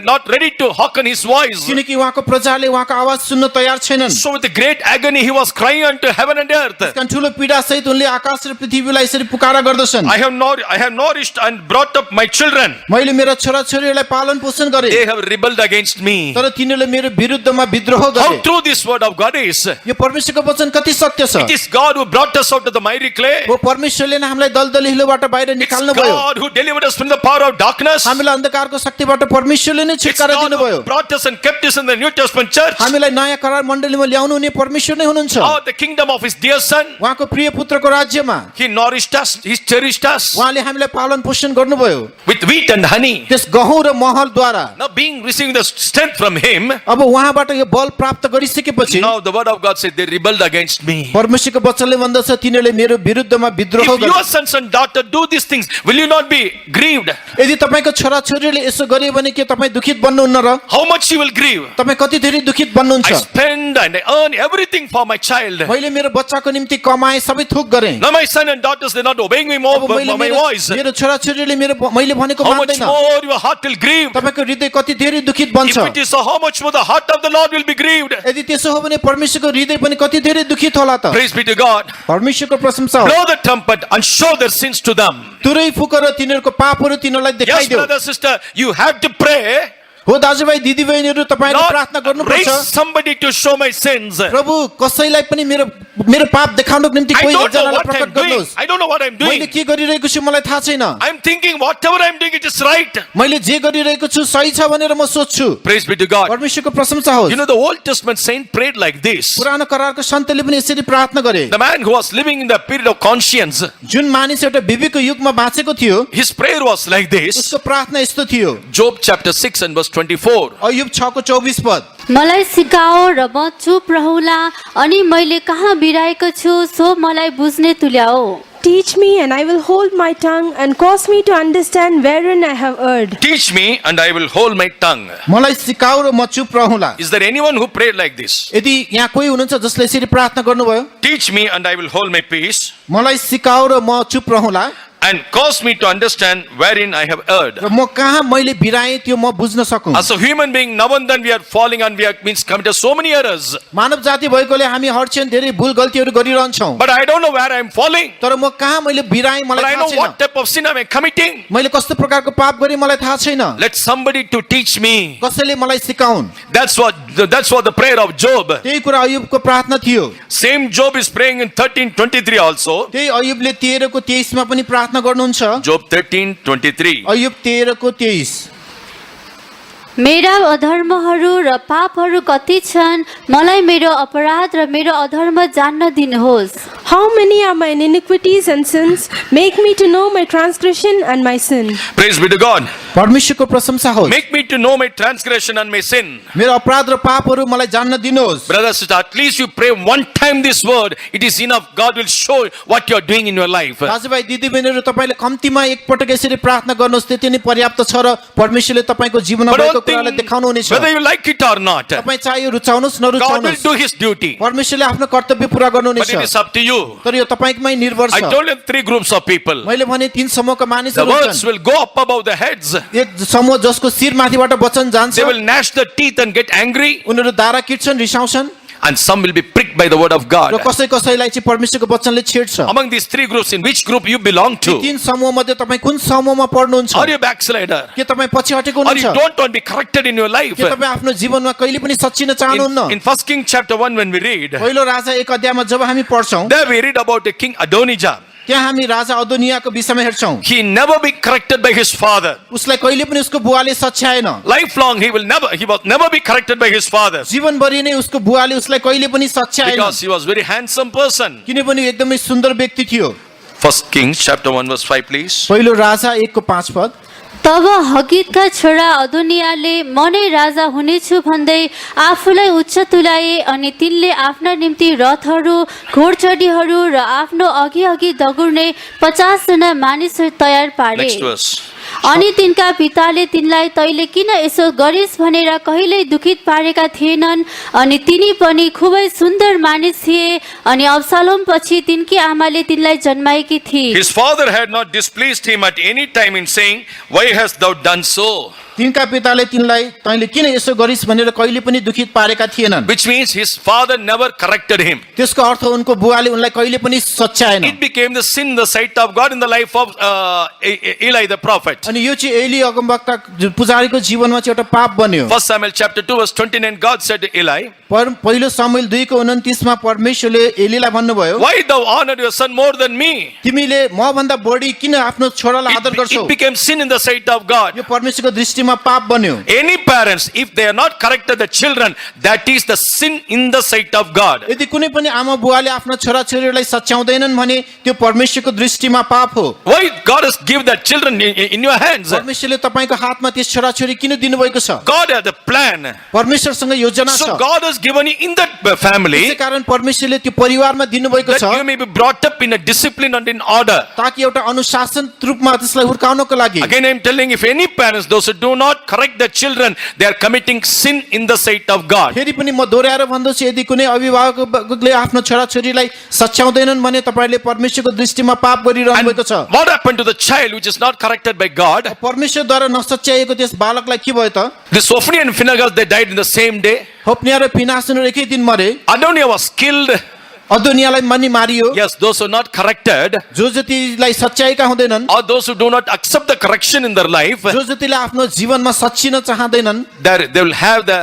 not ready to hearken his voice.
किनकि उहाँको प्रजाले उहाँको आवाज सुन्न तयार छैनन्
So with great agony, he was crying unto heaven and earth.
त्यसकारण ठूलो पीडा सहित उनले आकाश र पृथ्वीलाई यसरी पुकारा गर्दछन्
I have nourished and brought up my children.
मैले मेरा छोराछोरीहरूलाई पालन पोषण गरे
They have rebelled against me.
तर तिनीहरूले मेरो विरुद्धमा विद्रोह
How
गरे
true this word of God is.
यो परमेश्वरको वचन कति सत्य छ
It is God who brought us out of the miry clay.
वो परमेश्वरले नै हामीलाई दलदल हिलोबाट बाहिर
It's
निकाल्नु भयो
God who delivered us from the power of darkness.
हामीलाई अन्धकारको शक्तिबाट परमेश्वरले नै
It's
छुटकारा
God
दिनुभयो
who brought us and kept us in the New Testament church.
हामीलाई नयाँ करार मण्डलीमा ल्याउनु हुने परमेश्वर नै हुनुहुन्छ
Oh, the kingdom of his dear son.
उहाँको प्रिय पुत्रको राज्यमा
He nourished us. He cherished us
उहाँले हामीलाई पालन पोषण गर्नुभयो
with wheat and honey.
त्यस गहुँ र महलद्वारा
Now receiving the strength from him,
अब उहाँबाट यो बल प्राप्त गरिसकेपछि
now the word of God said they rebelled against me.
परमेश्वरको वचनले भन्दछ तिनीहरूले मेरो विरुद्धमा विद्रोह
If
गरे
your sons and daughter do these things, will you not be grieved?
यदि तपाईको छोराछोरीले यसो गर्यो भने के तपाई दुखित बन्नुहुन्न र
How much you will grieve?
तपाई कति धेरै दुखित
I
बन्नुहुन्छ
spend and I earn everything for my child.
मैले मेरो बच्चाको निम्ति कमाए सबै थोक गरे
Now my son and daughters, they're not obeying me more
अब
for
मैले
my voice.
मेरो छोराछोरीले मैले भनेको
How much
मान्दैन
more your heart will grieve?
तपाईको हृदय कति धेरै दुखित बन्छ
If it is so, how much more the heart of the Lord will be grieved?
यदि त्यसो हो भने परमेश्वरको हृदय पनि कति धेरै दुखित होला त
Praise be to God.
परमेश्वरको प्रशंसा हो
Blow the trumpet and show their sins to them.
तुरै फुकेर तिनीहरूको पापहरू तिनीहरूलाई
Yes,
देखाइदेऊ
brother, sister, you have to pray.
हो दाजुभाइ दिदीबहिनीहरू तपाईहरुले प्रार्थना
Lord,
गर्नुपर्छ
raise somebody to show my sins.
प्रभु कसैलाई पनि मेरो पाप देखाउनको निम्ति
I
कोही
don't know
एकजनालाई
what
प्रकट
I'm doing.
गर्नुहोस्
I don't know what I'm
मैले
doing.
के गरिरहेको छु मलाई थाहा छैन
I'm thinking whatever I'm doing, it is right.
मैले जे गरिरहेको छु सही छ भनेर म सोच्छु
Praise be to God.
परमेश्वरको प्रशंसा होस्
You know, the Old Testament saint prayed like this.
पुरानो करारको सन्तले पनि यसरी प्रार्थना गरे
The man who was living in the period of conscience,
जुन मानिस एउटा विवेकको युगमा बाँचेको थियो
his prayer was like this.
उसको प्रार्थना यस्तो थियो
Job chapter 6 and verse 24.
Ayub 6 को 24 पद
मलाई सिकाओ र म चुप रहौला अनि मैले कहाँ बिराएको छु सो मलाई बुझ्ने तुल्याओ
Teach me, and I will hold my tongue, and cause me to understand wherein I have erred.
Teach me and I will hold my tongue.
मलाई सिकाऊ र म चुप रहौला
Is there anyone who prayed like this?
यदि यहाँ कोही हुनुहुन्छ जसले यसरी प्रार्थना गर्नुभयो
Teach me and I will hold my peace,
मलाई सिकाऊ र म चुप रहौला
and cause me to understand wherein I have erred.
र म कहाँ मैले बिराएँ त्यो म बुझ्न सकूं
As a human being, now and then we are falling and we are committed so many errors.
मानव जाति भएकोले हामी हरक्षण धेरै भूल गल्तीहरू गरिरहन्छौं
But I don't know where I am falling.
तर म कहाँ मैले बिराएँ
But
मलाई
I
थाहा
know
छैन
what type of sin I am committing.
मैले कस्तो प्रकारको पाप गरेँ मलाई थाहा छैन
Let somebody to teach me.
कसैले मलाई सिकाउन्
That's what the prayer of Job.
त्यही कुरा अयुबको प्रार्थना थियो
Same Job is praying in 13:23 also.
त्यही अयुबले 13 को 23 मा पनि प्रार्थना गर्नुहुन्छ
Job 13:23.
अयुब 13 को 23
मेरा अधर्महरू र पापहरू कति छन् मलाई मेरो अपराध र मेरो अधर्म जान्न दिनुहोस्
How many are my iniquities and sins? Make me to know my transgression and my sin.
Praise be to God.
परमेश्वरको प्रशंसा होस्।
Make me to know my transgression and my sin.
मेरो अपराध र पापहरू मलाई जान्न दिनुहोस्।
Brothers, at least you pray one time this word, it is enough. God will show what you are doing in your life.
दाजुभाइ दिदीबहिनीहरू तपाईँले कम्तीमा एकपटक यसरी प्रार्थना गर्नुहोस्, त्यति नै पर्याप्त छ र परमेश्वरले तपाईँको जीवनमा
But
भएको
one thing,
कुरालाई देखाउनुहुनेछ।
whether you like it or not,
तपाईँ चाहे यो रुचाउनुहोस्
God will
नरुचाउनुहोस्,
do His duty.
परमेश्वरले आफ्नो कर्तव्य पूरा
But
गर्नुहुनेछ।
it is up to you.
तर यो तपाईँमै निर्भर
I
छ।
told you 3 groups of people.
मैले भने 3 समूहका
The
मानिसहरू
words
छन्।
will go up above the heads.
एक समूह जसको शिर माथिबाट वचन जान्छ,
They will gnash the teeth and get angry.
उनीहरू दारा किट्छन्, रिसाउँछन्,
And some will be pricked by the word of God.
र कसैलाई चाहिँ परमेश्वरको वचनले छेड्छ।
Among these 3 groups, in which group you belong
यी
to?
3 समूह मध्ये तपाईँ कुन समूहमा पर्नुहुन्छ?
Are you a backslider?
के तपाईँ पछि हटेको
Or you
हुनुहुन्छ?
don't want to be corrected in your life?
के तपाईँ आफ्नो जीवनमा कहिले पनि सच्चिन चाहनुहुन्न?
In 1 King chapter 1 when we read,
पहिलो राजा 1 अध्यायमा जब हामी पढ्छौँ,
there we read about the king Adonijah.
त्यहाँ हामी राजा अदोनियाको विषयमा हेर्छौँ।
He never be corrected by his father.
उसलाई कहिले पनि उसको बुवाले सच्याएन।
Lifelong he was never be corrected by his father.
जीवनभरि नै उसको बुवाले उसलाई कहिले पनि सच्याएन,
Because he was very handsome person.
किनभने एकदमै सुन्दर व्यक्ति थियो।
1 Kings chapter 1 verse 5 please.
पहिलो राजा 1 को 5 पद।
तब हगितका छोरा अदोनियाले म नै राजा हुनेछु भन्दै आफूलाई उच्च तुल्याए अनि तिनले आफ्ना निम्ति रथहरू, घोडचढीहरू र आफ्नो अघि अघि दगुर्ने 50 जना मानिसहरू तयार पारे।
Next verse.
अनि तिनका पिताले तिनलाई तैले किन यसो गरिस् भनेर कहिल्यै दुखित पारेका थिएनन्। अनि तिनी पनि खुबै सुन्दर मानिस थिए। अनि अब्सालोम पछि तिनकी आमाले तिनलाई जन्माएकी थिए।
His father had not displeased him at any time in saying, "Why hast thou done so?"
तिनका पिताले तिनलाई तैँले किन यसो गरिस् भनेर कहिले पनि दुखित पारेका थिएनन्।
Which means his father never corrected him.
त्यसको अर्थ उनको बुवाले उनलाई कहिले पनि सच्याएन।
It became the sin in the sight of God in the life of Eli the prophet.
अनि यो चाहिँ एली अगमवक्ता पुजारीको जीवनमा चाहिँ एउटा पाप बन्यो।
1 Samuel chapter 2 verse 29, God said to Eli,
पहिलो सामुएल 2 को 29 मा परमेश्वरले एलीलाई भन्नुभयो,
"Why thou honor your son more than me?"
तिमीले म भन्दा बढी किन आफ्नो छोरालाई आदर गर्छौ?
It became sin in the sight of God.
यो परमेश्वरको दृष्टिमा पाप बन्यो।
Any parents, if they are not corrected the children, that is the sin in the sight of God.
यदि कुनै पनि आमा बुवाले आफ्नो छोराछोरीलाई सच्याउँदैनन् भने त्यो परमेश्वरको दृष्टिमा पाप हो।
Why God has given the children in your hands?
परमेश्वरले तपाईको हातमा त्यस छोराछोरी किन दिनुभएको छ?
God has a plan.
परमेश्वरसँग योजना छ।
So God has given you in that family
त्यसै कारण परमेश्वरले त्यो परिवारमा दिनुभएको
that
छ
you may be brought up in a discipline and in order.
ताकि एउटा अनुशासन रूपमा त्यसलाई हुर्काउनको लागि।
Again I am telling, if any parents, those who do not correct the children, they are committing sin in the sight of God.
फेरि पनि म दोहोऱ्याएर भन्दैछु, यदि कुनै अभिभावकले आफ्नो छोराछोरीलाई सच्याउँदैनन् भने तपाईले परमेश्वरको दृष्टिमा पाप गरिरहनु
And
भएको छ।
what happened to the child which is not corrected by God?
परमेश्वरद्वारा नसच्याएको त्यस बालकलाई के भयो त?
This Hophni and Phinehas, they died in the same day.
होप्निया र फिनासुनु एकै दिन मरे।
Adoniah was killed.
अदोनियालाई पनि Mario.
Yes, those who are not corrected,
जो जतिलाई सच्याएका हुँदैनन्,
or those who do not accept the correction in their life,
जो जतिले आफ्नो जीवनमा सच्चिन चाहँदैनन्,
they will have the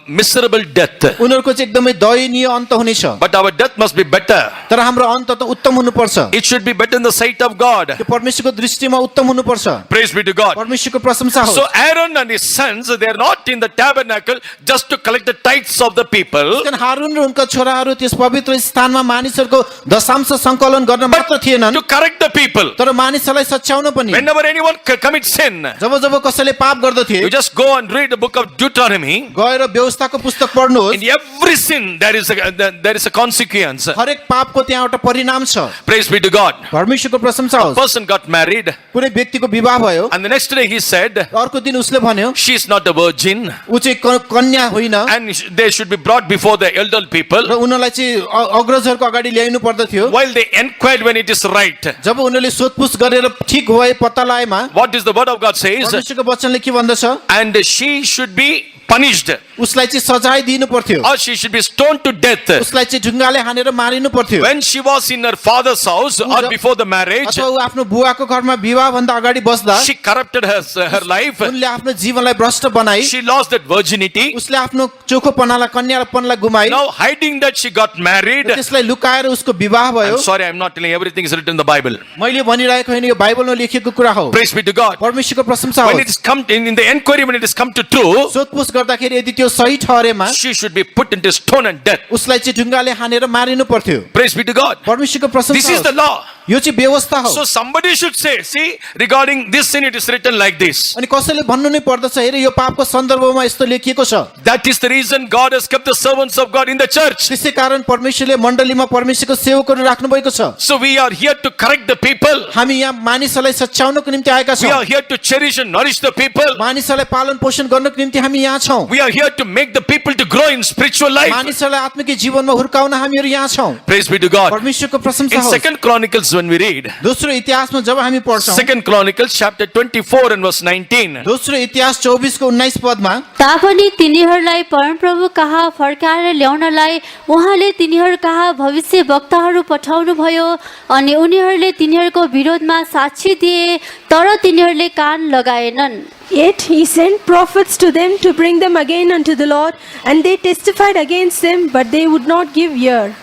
miserable death.
उनीहरूको चाहिँ एकदमै दयनीय अन्त हुनेछ।
But our death must be better.
तर हाम्रो अन्त त उत्तम हुनुपर्छ।
It should be better in the sight of God.
त्यो परमेश्वरको दृष्टिमा उत्तम हुनुपर्छ।
Praise be to God.
परमेश्वरको प्रशंसा
So
होस्।
Aaron and his sons, they are not in the tabernacle just to collect the tithes of the people,
कारण हारून र उनका छोराहरू त्यस पवित्र स्थानमा मानिसहरूको दशांश संकलन गर्न मात्र थिएनन्,
to correct the people.
तर मानिसहरूलाई सच्याउन पनि।
Whenever anyone commits sin,
जब जब कसैले पाप गर्दथे,
you just go and read the book of Deuteronomy.
गएर व्यवस्थाको पुस्तक पढ्नुहोस्।
In every sin, there is a consequence.
हरेक पापको त्यहाँ एउटा परिणाम छ।
Praise be to God.
परमेश्वरको प्रशंसा होस्।
Person got married,
कुनै व्यक्तिको विवाह भयो,
and the next day he said,
अर्को दिन उसले भन्यो
she is not a virgin,
ऊ चाहिँ कन्या होइन
and they should be brought before the elder people.
र उनीलाई चाहिँ अग्रजहरूको अगाडि ल्याइनु पर्दथ्यो।
While they inquired when it is right,
जब उनीहरूले सोधपुछ गरेर ठीक भए पत्ता लगाएमा
what is the word of God says?
परमेश्वरको वचनले के भन्दछ?
And she should be punished,
उसलाई चाहिँ सजाय दिनु पर्थ्यो,
or she should be stoned to death.
उसलाई चाहिँ ढुङ्गाले हानेर मारिनु पर्थ्यो।
When she was in her father's house or before the marriage,
अथवा ऊ आफ्नो बुवाको घरमा विवाह भन्दा अगाडि बस्दा
she corrupted her life.
उनले आफ्नो जीवनलाई भ्रष्ट बनाई,
She lost that virginity.
उसले आफ्नो चोखोपनालाई कन्यापनलाई गुमाई,
Now hiding that she got married.
त्यसलाई लुकाएर उसको विवाह भयो।
I'm sorry, I'm not telling everything is written in the Bible.
मैले भनिरहेको होइन, यो बाइबलमा लेखिएको कुरा हो।
Praise be to God.
परमेश्वरको प्रशंसा
When
हो।
it is come in the inquiry, when it is come to truth,
सोधपुछ गर्दाखेरि यदि त्यो सही ठहरेमा
she should be put into stone and death.
उसलाई चाहिँ ढुङ्गाले हानेर मारिनु पर्थ्यो।
Praise be to God.
परमेश्वरको
This
प्रशंसा
is the
होस्।
law.
यो चाहिँ व्यवस्था हो।
So somebody should say, see, regarding this sin it is written like this.
अनि कसैले भन्नु नै पर्दछ, हेर यो पापको सन्दर्भमा यस्तो लेखिएको छ।
That is the reason God has kept the servants of God in the church.
त्यसै कारण परमेश्वरले मण्डलीमा परमेश्वरको सेवकहरू राख्नु भएको छ।
So we are here to correct the people.
हामी यहाँ मानिसहरूलाई सच्याउनको निम्ति आएका
We
छौँ।
are here to cherish and nourish the people.
मानिसहरूलाई पालन पोषण गर्नको निम्ति हामी यहाँ छौँ।
We are here to make the people to grow in spiritual life.
मानिसहरूलाई आत्मिक जीवनमा हुर्काउन हामीहरू यहाँ छौँ।
Praise be to God.
परमेश्वरको प्रशंसा
In
होस्।
2 Chronicles when we read,
दोस्रो इतिहासमा जब हामी पढ्छौँ,
2 Chronicles chapter 24 and verse 19.
दोस्रो इतिहास 24 को 19 पदमा,
तापनि तिनीहरूलाई परमप्रभु कहाँ फर्काएर ल्याउनलाई उहाँले तिनीहरू कहाँ भविष्य वक्ताहरू पठाउनु भयो अनि उनीहरूले तिनीहरूको विरोधमा साक्षी दिए तर तिनीहरूले कान लगाएनन्।
Yet he sent prophets to them to bring them again unto the Lord, and they testified against them, but they would not give ear.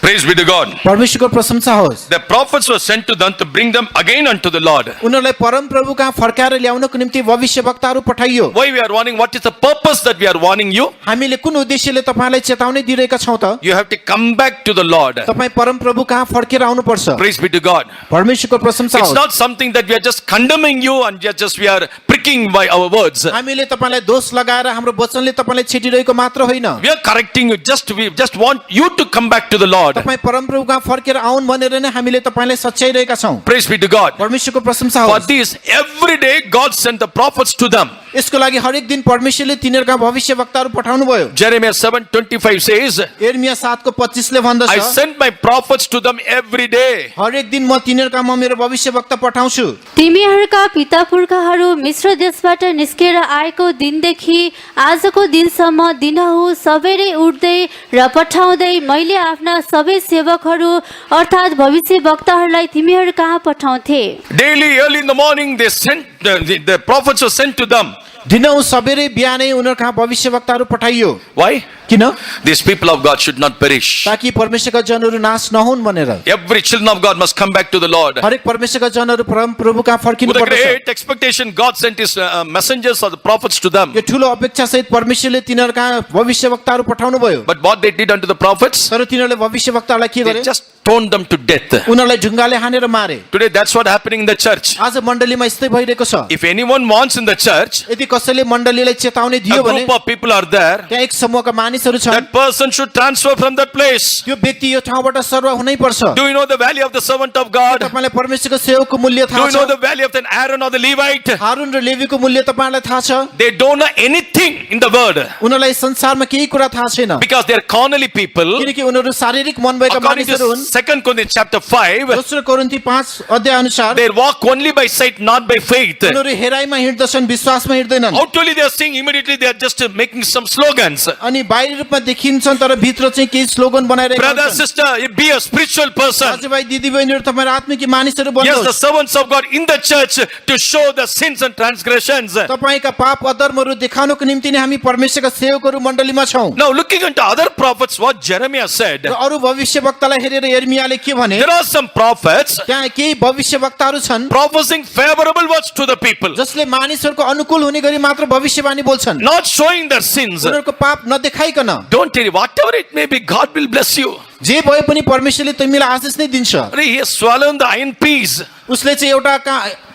Praise be to God.
परमेश्वरको प्रशंसा होस्।
The prophets were sent to them to bring them again unto the Lord.
उनीहरूलाई परमप्रभु कहाँ फर्काएर ल्याउनको निम्ति भविष्यवक्ताहरू पठाइयो।
Why we are warning? What is the purpose that we are warning you?
हामीले कुन उद्देश्यले तपाईँलाई चेतावनी दिइरहेका छौँ त?
You have to come back to the Lord.
तपाईँ परमप्रभु कहाँ फर्केर आउनुपर्छ।
Praise be to God.
परमेश्वरको प्रशंसा
It's
होस्।
not something that we are just condemning you and just we are pricking by our words.
हामीले तपाईँलाई दोष लगाएर हाम्रो वचनले तपाईँलाई छेटिरहेको मात्र होइन।
We are correcting you. We just want you to come back to the Lord.
तपाईँ परमप्रभु कहाँ फर्केर आउन् भनेर नै हामीले तपाईँलाई सच्याइरहेका छौँ।
Praise be to God.
परमेश्वरको प्रशंसा
For
होस्।
this, every day God sent the prophets to them.
यसको लागि हरेक दिन परमेश्वरले तिनीहरूका भविष्यवक्ताहरू पठाउनु भयो।
Jeremiah 7:25 says,
यिर्मया 7 को 25 ले भन्दछ,
I send my prophets to them every day.
हरेक दिन म तिनीहरूका मेरो भविष्यवक्ता पठाउँछु।
तिमीहरूका पिता पुर्खाहरू मिश्र देशबाट निस्केर आएको दिनदेखि आजको दिनसम्म दिनहुँ सबेरै उठ्दै र पठाउँदै मैले आफ्ना सबै सेवकहरू अर्थात् भविष्य वक्ताहरूलाई तिमीहरू कहाँ पठाउँथे।
Daily, early in the morning, they sent the prophets were sent to them.
दिनहुँ सबेरै बिहानै उनीहरू कहाँ भविष्यवक्ताहरू पठाइयो।
Why?
किन?
These people of God should not perish.
ताकि परमेश्वरका जनहरू नाश नहुन् भनेर।
Every children of God must come back to the Lord.
हरेक परमेश्वरका जनहरू परमप्रभु कहाँ फर्किनु
With a
पर्दछ।
great expectation, God sent His messengers or the prophets to them.
यो ठुलो अपेक्षा सहित परमेश्वरले तिनीहरू कहाँ भविष्यवक्ताहरू पठाउनु भयो।
But what they did unto the prophets,
तर तिनीहरूले भविष्यवक्ताहरूलाई के
they
गरे?
just stoned them to death.
उनीहरूलाई ढुङ्गाले हानेर मारे।
Today, that's what happening in the church.
आज मण्डलीमा यस्तै भइरहेको छ।
If anyone wants in the church,
यदि कसैले मण्डलीलाई चेतावनी
a
दियो भने
group of people are there,
त्यहाँ एक समूहका मानिसहरू छन्।
that person should transfer from that place.
त्यो व्यक्ति यो ठाउँबाट सर्व हुनै पर्छ।
Do you know the value of the servant of God? Do
तपाईलाई परमेश्वरको सेवकको मूल्य थाहा
you know
छ?
the value of an Aaron or the Levite?
हारून र लेवीको मूल्य तपाईलाई थाहा छ?
They don't know anything in the word
उनीहरूलाई संसारमा केही कुरा थाहा छैन।
because they are carnally people.
किनकि उनीहरू शारीरिक मन भएका
According to
मानिसहरू हुन्।
2 Corinthians chapter 5,
दोस्रो कोरिन्थी 5 अध्याय अनुसार
they walk only by sight, not by faith.
उनीहरू हेराइमा हिँड्दछन्, विश्वासमा हिँड्दैनन्।
Outwardly they are saying, immediately they are just making some slogans.
अनि बाहिरी रूपमा देखिन्छन् तर भित्र चाहिँ केही स्लोगन बनाइरहेका
Brother,
हुन्छन्।
sister, be a spiritual person.
दाजुभाइ दिदीबहिनीहरू तपाईहरु आत्मिक मानिसहरू
Yes, the
बन्नुहोस्।
servants of God in the church to show the sins and transgressions.
तपाईका पाप अधर्महरू देखाउनको निम्ति नै हामी परमेश्वरका सेवकहरू मण्डलीमा छौं।
Now looking into other prophets, what Jeremiah said,
र अरु भविष्यवक्तालाई हेरेर यिर्मयाले के भने?
there are some prophets
त्यहाँ केही भविष्यवक्ताहरू छन्
prophesying favorable words to the people,
जसले मानिसहरूको अनुकूल हुने गरी मात्र भविष्यवाणी बोल्छन्।
not showing their sins.
उनीहरूको पाप नदेखाइकन।
Don't worry, whatever it may be, God will bless you.
जे भए पनि परमेश्वरले तिमीलाई आशिष नै दिन्छ।
He has swallowed the iron piece.
उसले चाहिँ एउटा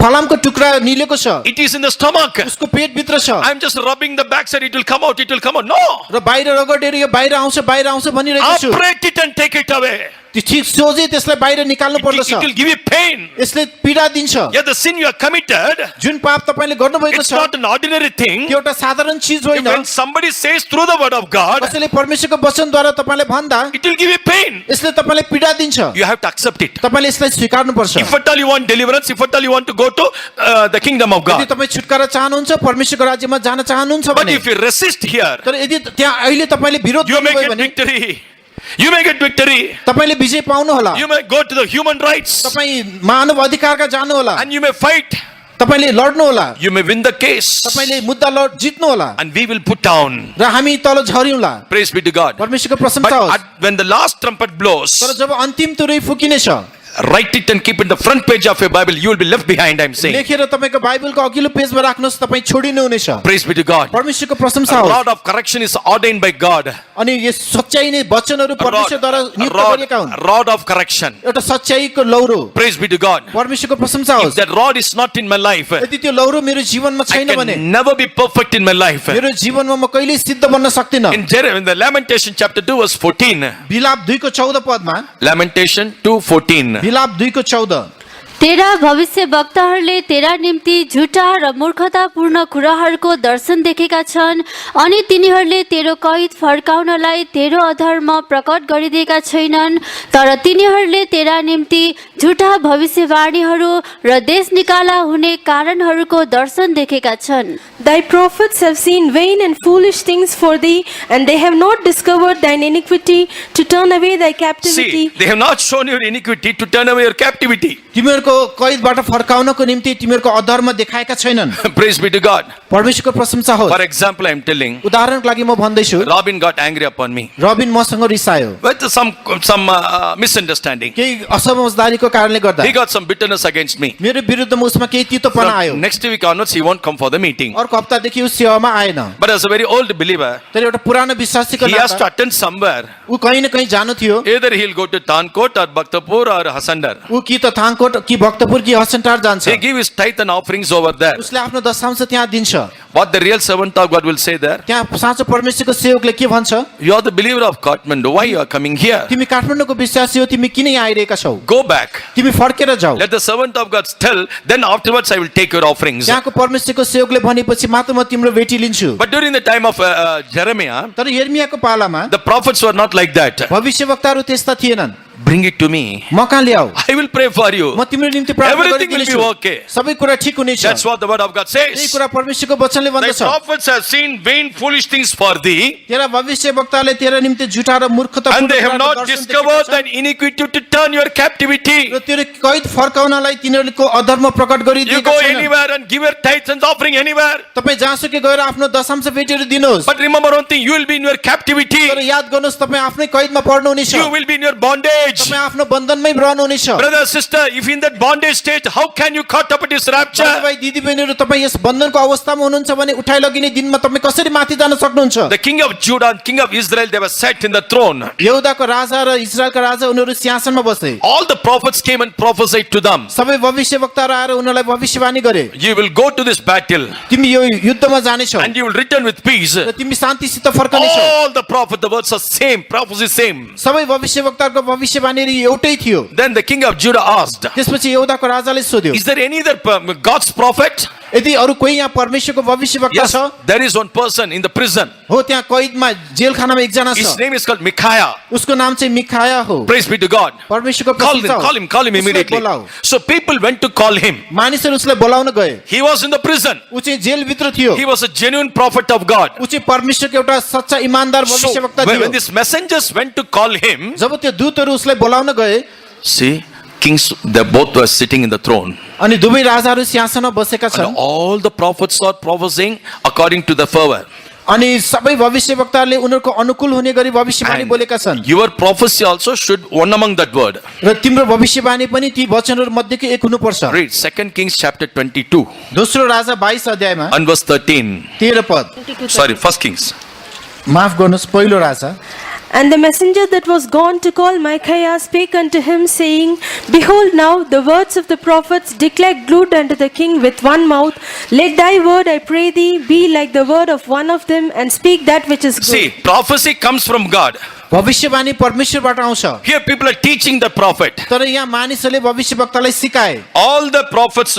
फलामको टुक्रा निलेको छ।
It is in the stomach.
उसको पेट भित्र छ।
I'm just rubbing the backside, it will come out, it will come out. No!
र बाहिर रगडेर यो बाहिर आउँछ भनिरहेको छु।
Operate it and take it away.
त्यो ठीक सोझै त्यसलाई बाहिर निकाल्नु पर्दछ।
It will give you pain.
यसले पीडा दिन्छ।
Yeah, the sin you have committed,
जुन पाप तपाईले गर्नुभएको
it's
छ
not an ordinary thing.
त्यो एउटा साधारण चीज होइन।
When somebody says through the word of God,
कसैले परमेश्वरको वचनद्वारा तपाईलाई भन्दा
it will give you pain.
यसले तपाईलाई पीडा दिन्छ।
You have to accept it.
तपाईले यसलाई स्वीकार्नु पर्छ।
If at all you want deliverance, if at all you want to go to the kingdom of
यदि
God.
तपाई छुटकारा चाहनुहुन्छ, परमेश्वरको राज्यमा जान चाहनुहुन्छ
But
भने,
if you resist here,
तर यदि त्यहाँ अहिले तपाईले विरोध
you may
गर्नुभयो
get
भने
victory. You may get victory.
तपाईले विजय पाउनु होला।
You may go to the human rights
तपाई मानव अधिकारका जानु होला।
and you may fight.
तपाईले लड्नु होला।
You may win the case
तपाईले मुद्दा जित्नु होला।
and we will put down.
र हामी तल झर्यौँला।
Praise be to God.
परमेश्वरको प्रशंसा
But
होस्।
when the last trumpet blows,
तर जब अन्तिम तुरै फुकिनेछ,
write it and keep it in the front page of your Bible. You will be left behind, I'm saying.
लेखेर तपाईको बाइबलको अघिल्लो पेजमा राख्नुहोस्, तपाई छोडिनु हुनेछ।
Praise be to God.
परमेश्वरको प्रशंसा
A
होस्।
lot of correction is ordained by God.
अनि यस सच्चाइ नै वचनहरू
A rod,
परमेश्वरद्वारा नियुक्त गरिएका हुन्
rod of correction.
एउटा सच्चाइको लौरो
Praise be to God.
परमेश्वरको प्रशंसा
If
होस्
that rod is not in my life,
यदि त्यो लौरो मेरो जीवनमा
I
छैन भने
can never be perfect in my life.
मेरो जीवनमा म कहिल्यै सिद्ध बन्न सक्दिनँ
In the Lamentation chapter 2 verse 14,
बिलाप 2 को 14 पदमा
Lamentation 2:14.
बिलाप 2 को 14
तेरा भविष्य वक्ताहरूले तेरा निम्ति झुटा र मूर्खतापूर्ण कुराहरूको दर्शन देखेका छन् अनि तिनीहरूले तेरो कैद फर्काउनलाई तेरो अधर्म प्रकट गरिदिएका छैनन् तर तिनीहरूले तेरा निम्ति झुटा भविष्यवाणीहरू र देश निकाला हुने कारणहरूको दर्शन देखेका छन्
Thy prophets have seen vain and foolish things for thee, and they have not discovered thine iniquity to turn away thy captivity.
See, they have not shown your iniquity to turn away your captivity.
तिमीहरूको कैदबाट फर्काउनको निम्ति तिमीहरूको अधर्म देखाएका छैनन्
Praise be to God.
परमेश्वरको प्रशंसा होस्
For example, I am telling,
उदाहरणको लागि म भन्दैछु
Robin got angry upon me
Rabin मसँग रिसायो
with some misunderstanding.
केही असमझदारीको कारणले गर्दा
He got some bitterness against me.
मेरो विरुद्धमा उसमा केही तितोपना आयो
From next week onwards, he won't come for the meeting.
अर्को हप्तादेखि ऊ सेवामा आएन
But as a very old believer,
तर एउटा पुरानो विश्वासीको
he has to
नाता
attend somewhere.
ऊ कहीँ न कहीँ जानु थियो
Either he'll go to Tankot or Bhaktapur or Hasandar.
ऊ कि त थाङकोट कि भक्तपुर कि हसनटार जान्छ
He give his tithe and offerings over there.
उसले आफ्नो दशांश त्यहाँ दिन्छ
What the real servant of God will say there?
त्यहाँ साँचो परमेश्वरको सेवकले के भन्छ
You are the believer of Kathmandu. Why you are coming here?
तिमी काठमाडौँको विश्वासी हो तिमी किन यहाँ आइरहेका छौ
Go back.
तिमी फर्केर जाऊ
Let the servant of God tell. Then afterwards I will take your offerings.
त्यहाँको परमेश्वरको सेवकले भनेपछि मात्र म तिम्रो भेटी लिन्छु
But during the time of Jeremiah,
तर यर्मियाको पालामा
the prophets were not like that.
भविष्यवक्ताहरू त्यस्ता थिएनन्
Bring it to me.
म कहाँ ल्याऊ
I will pray for you.
म तिम्रो निम्ति प्रार्थना
Everything will be
गरिदिनेछु
okay.
सबै कुरा ठिक हुनेछ
That's what the word of God
यही
says.
कुरा परमेश्वरको वचनले
The
भन्दछ
prophets have seen vain, foolish things for thee,
तेरा भविष्यवक्ताले तेरा निम्ति झुटा र मूर्खता
and they have not discovered thine iniquity to turn your captivity.
र तेरो कैद फर्काउनलाई तिनीहरूको अधर्म प्रकट
You
गरिदिएका
go
छैनन्
anywhere and give your tithes and offering anywhere.
तपाईँ जहाँसुकै गएर आफ्नो दशांश भेटीहरू दिनुहोस्
But remember one thing, you will be in your captivity.
तर याद गर्नुहोस् तपाईँ आफ्नै कैदमा पर्नुहुनेछ
You will be in your bondage.
तपाईँ आफ्नो बन्धनमै रहनुहुनेछ
Brother, sister, if in that bondage state, how can you caught up with this rapture?
दाजुभाइ दिदीबहिनीहरू तपाईँ यस बन्धनको अवस्थामा हुनुहुन्छ भने उठाइ लगिने दिनमा तपाईँ कसरी माथि जान सक्नुहुन्छ
The king of Judah and king of Israel, they were sat in the throne.
यहुदाको राजा र इजरायलका राजा उनीहरू सिंहासनमा बसे
All the prophets came and prophesied to them.
सबै भविष्यवक्ताहरू आएर उनीहरूलाई भविष्यवाणी गरे
You will go to this battle
तिमी यो युद्धमा जानेछौ
and you will return with peace.
र तिमी शान्तिसित फर्कनेछौ
All the prophets, the words are same, prophecy same.
सबै भविष्यवक्ताहरूको भविष्यवाणी एउटै थियो
Then the king of Judah asked,
त्यसपछि यहुदाको राजाले सोध्यो
is there any other God's prophet?
यदि अरू कोही यहाँ परमेश्वरको भविष्यवक्ता
Yes,
छ
there is one person in the prison.
हो त्यहाँ कैदमा जेलखानामा एकजना
His
छ
name is called Micaiah.
उसको नाम चाहिँ मिखाया हो
Praise be to God.
परमेश्वरको
Call him,
प्रशंसा
call him, call him
उसलाई
immediately.
बोलाऊ।
So people went to call him.
मानिसहरू उसलाई बोलाउन गए
He was in the prison.
ऊ चाहिँ जेलभित्र थियो
He was a genuine prophet of God.
ऊ चाहिँ परमेश्वरको एउटा सच्चा इमानदार
So
भविष्यवक्ता
when
थियो
these messengers went to call him,
जब त्यो दूतहरू उसलाई बोलाउन गए
see, kings, they both were sitting in the throne.
अनि दुवै राजाहरू सिंहासनमा बसेका छन्
And all the prophets are prophesying according to the fervor.
अनि सबै भविष्यवक्ताहरूले उनीहरूको अनुकूल हुने गरी भविष्यवाणी
And
बोलेका छन्
your prophecy also should one among that word.
र तिम्रो भविष्यवाणी पनि ती वचनहरू मध्येको एक हुनुपर्छ
Read 2 Kings chapter 22
दोस्रो राजा 22 अध्यायमा
and verse 13.
13 पद
Sorry, 1 Kings.
माफ गर्नुहोस् पहिलो राजा
And the messenger that was gone to call Micaiah spake unto him, saying, Behold now, the words of the prophets declare glued unto the king with one mouth. Let thy word, I pray thee, be like the word of one of them, and speak that which is good.
See, prophecy comes from God.
भविष्यवाणी परमेश्वरबाट आउँछ
Here people are teaching the prophet.
तर यहाँ मानिसहरूले भविष्यवक्तालाई सिकाए
All the prophets,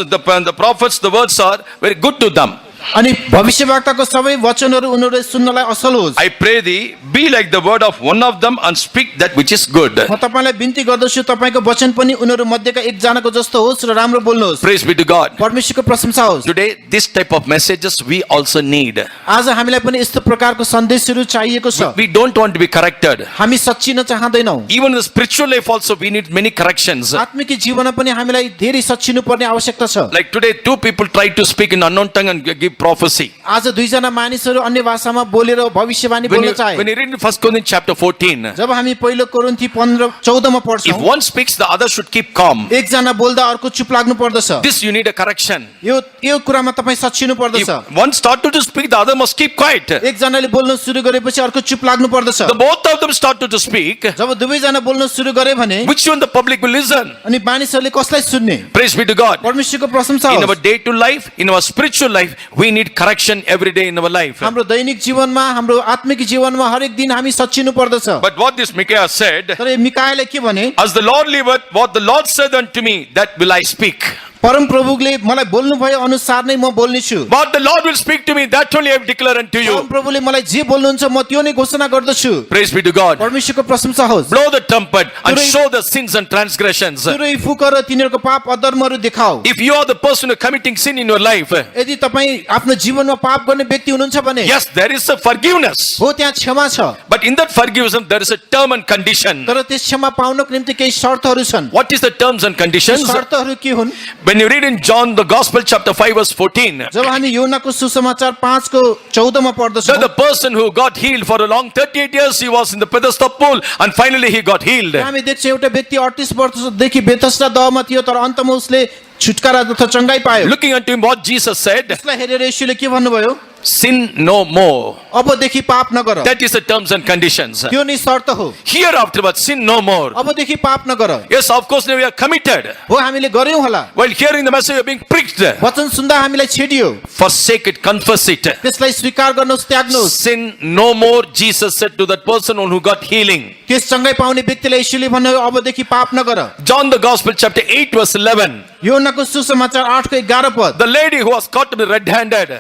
the words are very good to them.
अनि भविष्यवक्ताको सबै वचनहरू उनीहरूले सुन्नलाई असल होस्
I pray thee, be like the word of one of them and speak that which is good.
म तपाईलाई बिन्ती गर्दछु तपाईको वचन पनि उनीहरू मध्येका एकजनाको जस्तो होस् र राम्रो बोल्नुहोस्
Praise be to God.
परमेश्वरको प्रशंसा होस्
Today, this type of messages we also need.
आज हामीलाई पनि यस्तो प्रकारको सन्देशहरू चाहिएको छ
We don't want to be corrected.
हामी सच्चिन चाहदैनौ
Even in the spiritual life also we need many corrections.
आत्मिक जीवनमा पनि हामीलाई धेरै सच्चिनु पर्ने आवश्यकता छ
Like today, two people tried to speak in unknown tongue and give speak prophecy.
आज दुईजना मानिसहरू अन्य भाषामा बोलेर भविष्यवाणी
When
बोल्न
you,
चाहे
when you read in 1 Corinthians chapter 14,
जब हामी पहिलो कोरिन्थी 14 मा
if
पढ्छौँ
one speaks, the other should keep calm.
एकजना बोल्दा अर्को चुप लाग्नु पर्दछ
This you need a correction.
यो कुरामा तपाईँ सच्चिनु पर्दछ
If one started to speak, the other must keep quiet. The
एकजनाले बोल्न सुरु गरेपछि अर्को चुप लाग्नु पर्दछ
both of them started to speak.
जब दुवैजना बोल्न सुरु गरे भने
Which one the public will listen?
अनि मानिसहरूले कसलाई सुन्ने
Praise be to God.
परमेश्वरको प्रशंसा
In our
होस्
day to life, in our spiritual life, we need correction every day in our life.
हाम्रो दैनिक जीवनमा हाम्रो आत्मिक जीवनमा हरेक दिन हामी सच्चिनु पर्दछ
But what this Micaiah said,
तर यो मिकायाले के भने
as the Lord liveth, what the Lord said unto me, that will I speak.
परम प्रभुले मलाई बोल्नु भयो अनुसार नै म बोल्ने छु
What the Lord will speak to me, that only I have declared unto
परम
you.
प्रभुले मलाई जे बोल्नुहुन्छ म त्यो नै घोषणा गर्दछु
Praise be to God.
परमेश्वरको प्रशंसा होस्
Blow the trumpet and
Today-
show the sins and transgressions.
तुरै फुक र तिनीहरूको पाप अधर्महरू देखाऊ
If you are the person who committing sin in your life,
यदि तपाईँ आफ्नो जीवनमा पाप गर्ने व्यक्ति हुनुहुन्छ भने
yes, there is a forgiveness.
हो त्यहाँ क्षमा छ
But in that forgiveness, there is a term and condition.
तर त्यस क्षमा पाउनको निम्ति केही शर्तहरू छन्
What is the terms and conditions?
शर्तहरू के हुन्
When you read in John, the Gospel, chapter 5, verse 14,
जब हामी योनाको सुसमाचार 5 को 14 मा
so
पढ्दछौँ
the person who got healed for a long 38 years, he was in the Bethesda pool, and finally he got healed.
हामी देख्छौँ एउटा व्यक्ति 38 वर्षदेखि बेतस्दा दहमा थियो तर अन्तमा उसले छुटकारा तथा चंगाई पायो
Looking unto him, what Jesus said,
त्यसलाई हेरेर येशूले के भन्नुभयो
sin no more.
अबदेखि पाप नगर
That is the terms and conditions.
त्यो नै शर्त हो
Hereafter, but sin no more.
अबदेखि पाप नगर
Yes, of course, we are committed.
हो हामीले गर्यौं होला
While hearing the message, we are being pricked.
वचन सुन्दा हामीलाई छेडियो
Forsake it, confess it.
त्यसलाई स्वीकार गर्नुहोस् त्याग्नुहोस्
Sin no more, Jesus said to that person who got healing.
त्यस चंगाई पाउने व्यक्तिलाई येशूले भन्नुभयो अबदेखि पाप नगर
John the Gospel, chapter 8, verse 11.
योनाको सुसमाचार 8 को 11 पद
The lady who was caught to be red-handed,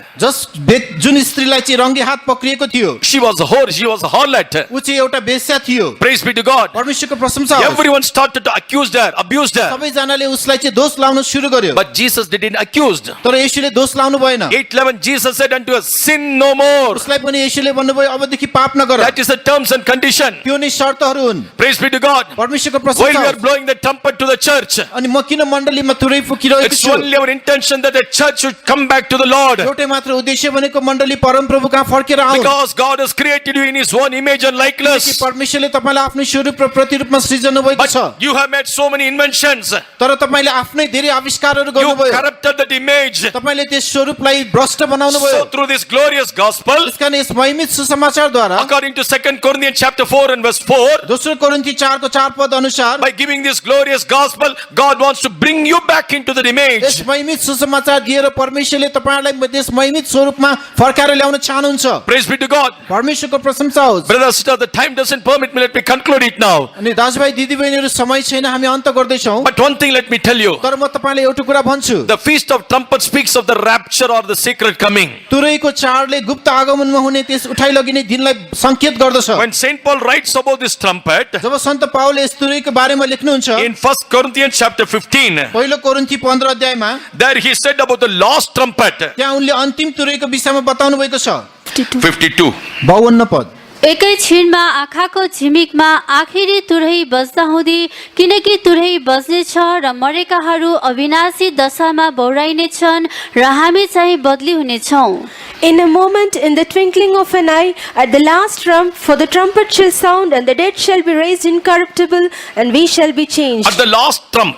जुन स्त्रीलाई चाहिँ रङ्गे हात पक्रिएको थियो
she was a whore, she was a harlot.
ऊ चाहिँ एउटा बेश्या थियो
Praise be to God.
परमेश्वरको प्रशंसा होस्
Everyone started to accuse her, abused her.
सबैजनाले उसलाई चाहिँ दोष लाउन सुरु गर्यो
But Jesus didn't accuse.
तर येशूले दोष लाउनु भएन
8:11, Jesus said unto her, sin no more.
उसलाई पनि येशूले भन्नुभयो अबदेखि पाप नगर
That is the terms and condition.
त्यो नै शर्तहरू हुन्
Praise be to God.
परमेश्वरको
While
प्रशंसा
we are
होस्।
blowing the trumpet to the church,
अनि म किन मण्डलीमा तुरै फुकिरहेको
it's
छु
only our intention that the church should come back to the Lord.
एउटै मात्र उद्देश्य भनेको मण्डली परम प्रभु कहाँ फर्केर आऊ
Because God has created you in His own image and
कि
likeness.
परमेश्वरले तपाईँलाई आफ्नो स्वरूप र प्रतिरूपमा सृजना भएको छ
But you have made so many inventions.
तर तपाईँले आफ्नै धेरै आविष्कारहरू
You
गर्नुभयो
corrupted that image.
तपाईँले त्यस स्वरूपलाई भ्रष्ट बनाउनु भयो
So through this glorious gospel,
त्यसकारण यस महिमित सुसमाचारद्वारा
according to 2 Corinthians chapter 4 and verse 4,
दोस्रो कोरिन्थी 4 को 4 पद अनुसार
by giving this glorious gospel, God wants to bring you back into that image.
यस महिमित सुसमाचार दिएर परमेश्वरले तपाईँलाई त्यस महिमित स्वरूपमा फर्काएर ल्याउन चाहनुहुन्छ
Praise be to God.
परमेश्वरको प्रशंसा होस्
Brother, sister, the time doesn't permit me. Let me conclude it now.
अनि दाजुभाइ दिदीबहिनीहरू समय छैन हामी अन्त गर्दैछौँ
But one thing let me tell you.
तर म तपाईँलाई एउटा कुरा भन्छु
The feast of trumpets speaks of the rapture or the secret coming.
तुरैको चाडले गुप्त आगमनमा हुने त्यस उठाइ लगिने दिनलाई संकेत गर्दछ
When Saint Paul writes about this trumpet,
जब सन्त पावलले यस तुरैको बारेमा लेख्नुहुन्छ
in 1 Corinthians chapter 15,
पहिलो कोरिन्थी 15 अध्यायमा
there he said about the last trumpet.
त्यहाँ उनले अन्तिम तुरैको विषयमा बताउनु भएको छ
52.
52 पद
एकै छिनमा आँखाको झिमिकमा आखिरी तुरही बज्दा हुँदी किनकि तुरही बज्नेछ र मरेकाहरू अविनाशी दशामा बौराइनेछन् र हामी चाहिँ बदली हुनेछौँ
In a moment, in the twinkling of an eye, at the last trump, for the trumpet shall sound, and the dead shall be raised incorruptible, and we shall be changed.
At the last trump,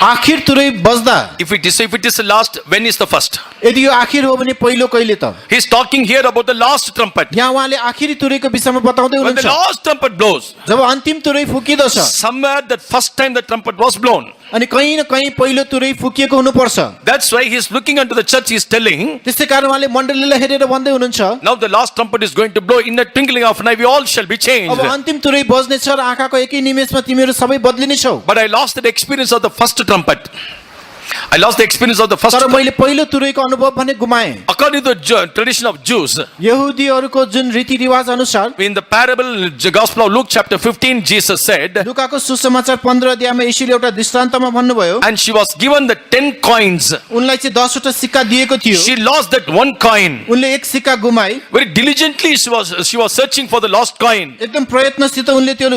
आखिर तुरै बज्दा
if it is the last, when is the first?
यदि यो आखिर हो भने पहिलो कहिले त
He's talking here about the last trumpet.
यहाँ उहाँले आखिरी तुरैको विषयमा बताउँदै
When the
हुनुहुन्छ
last trumpet blows,
जब अन्तिम तुरै फुकिदछ
somewhere that first time the trumpet was blown.
अनि कहीँ न कहीँ पहिलो तुरै फुकिएको हुनुपर्छ
That's why he's looking unto the church, he's telling,
त्यसै कारण उहाँले मण्डलीलाई हेरेर भन्दै हुनुहुन्छ
now the last trumpet is going to blow, in the twinkling of an eye we all shall be changed.
अब अन्तिम तुरै बज्नेछ र आँखाको एकै निमेषमा तिमीहरू सबै बदलिनेछौ
But I lost the experience of the first trumpet. I lost the experience of the first
तर
trumpet.
मैले पहिलो तुरैको अनुभव भने गुमाएँ
According to the tradition of Jews,
यहुदीहरूको जुन रीतिरिवाज अनुसार
in the parable, the Gospel of Luke chapter 15, Jesus said,
लुकाको सुसमाचार 15 अध्यायमा येशूले एउटा दृष्टान्तमा भन्नुभयो
and she was given the 10 coins.
उनलाई चाहिँ 10 वटा सिक्का दिएको थियो
She lost that one coin.
उनले एक सिक्का गुमाए
Very diligently she was searching for the lost coin.
एकदम प्रयत्नसित उनले त्यो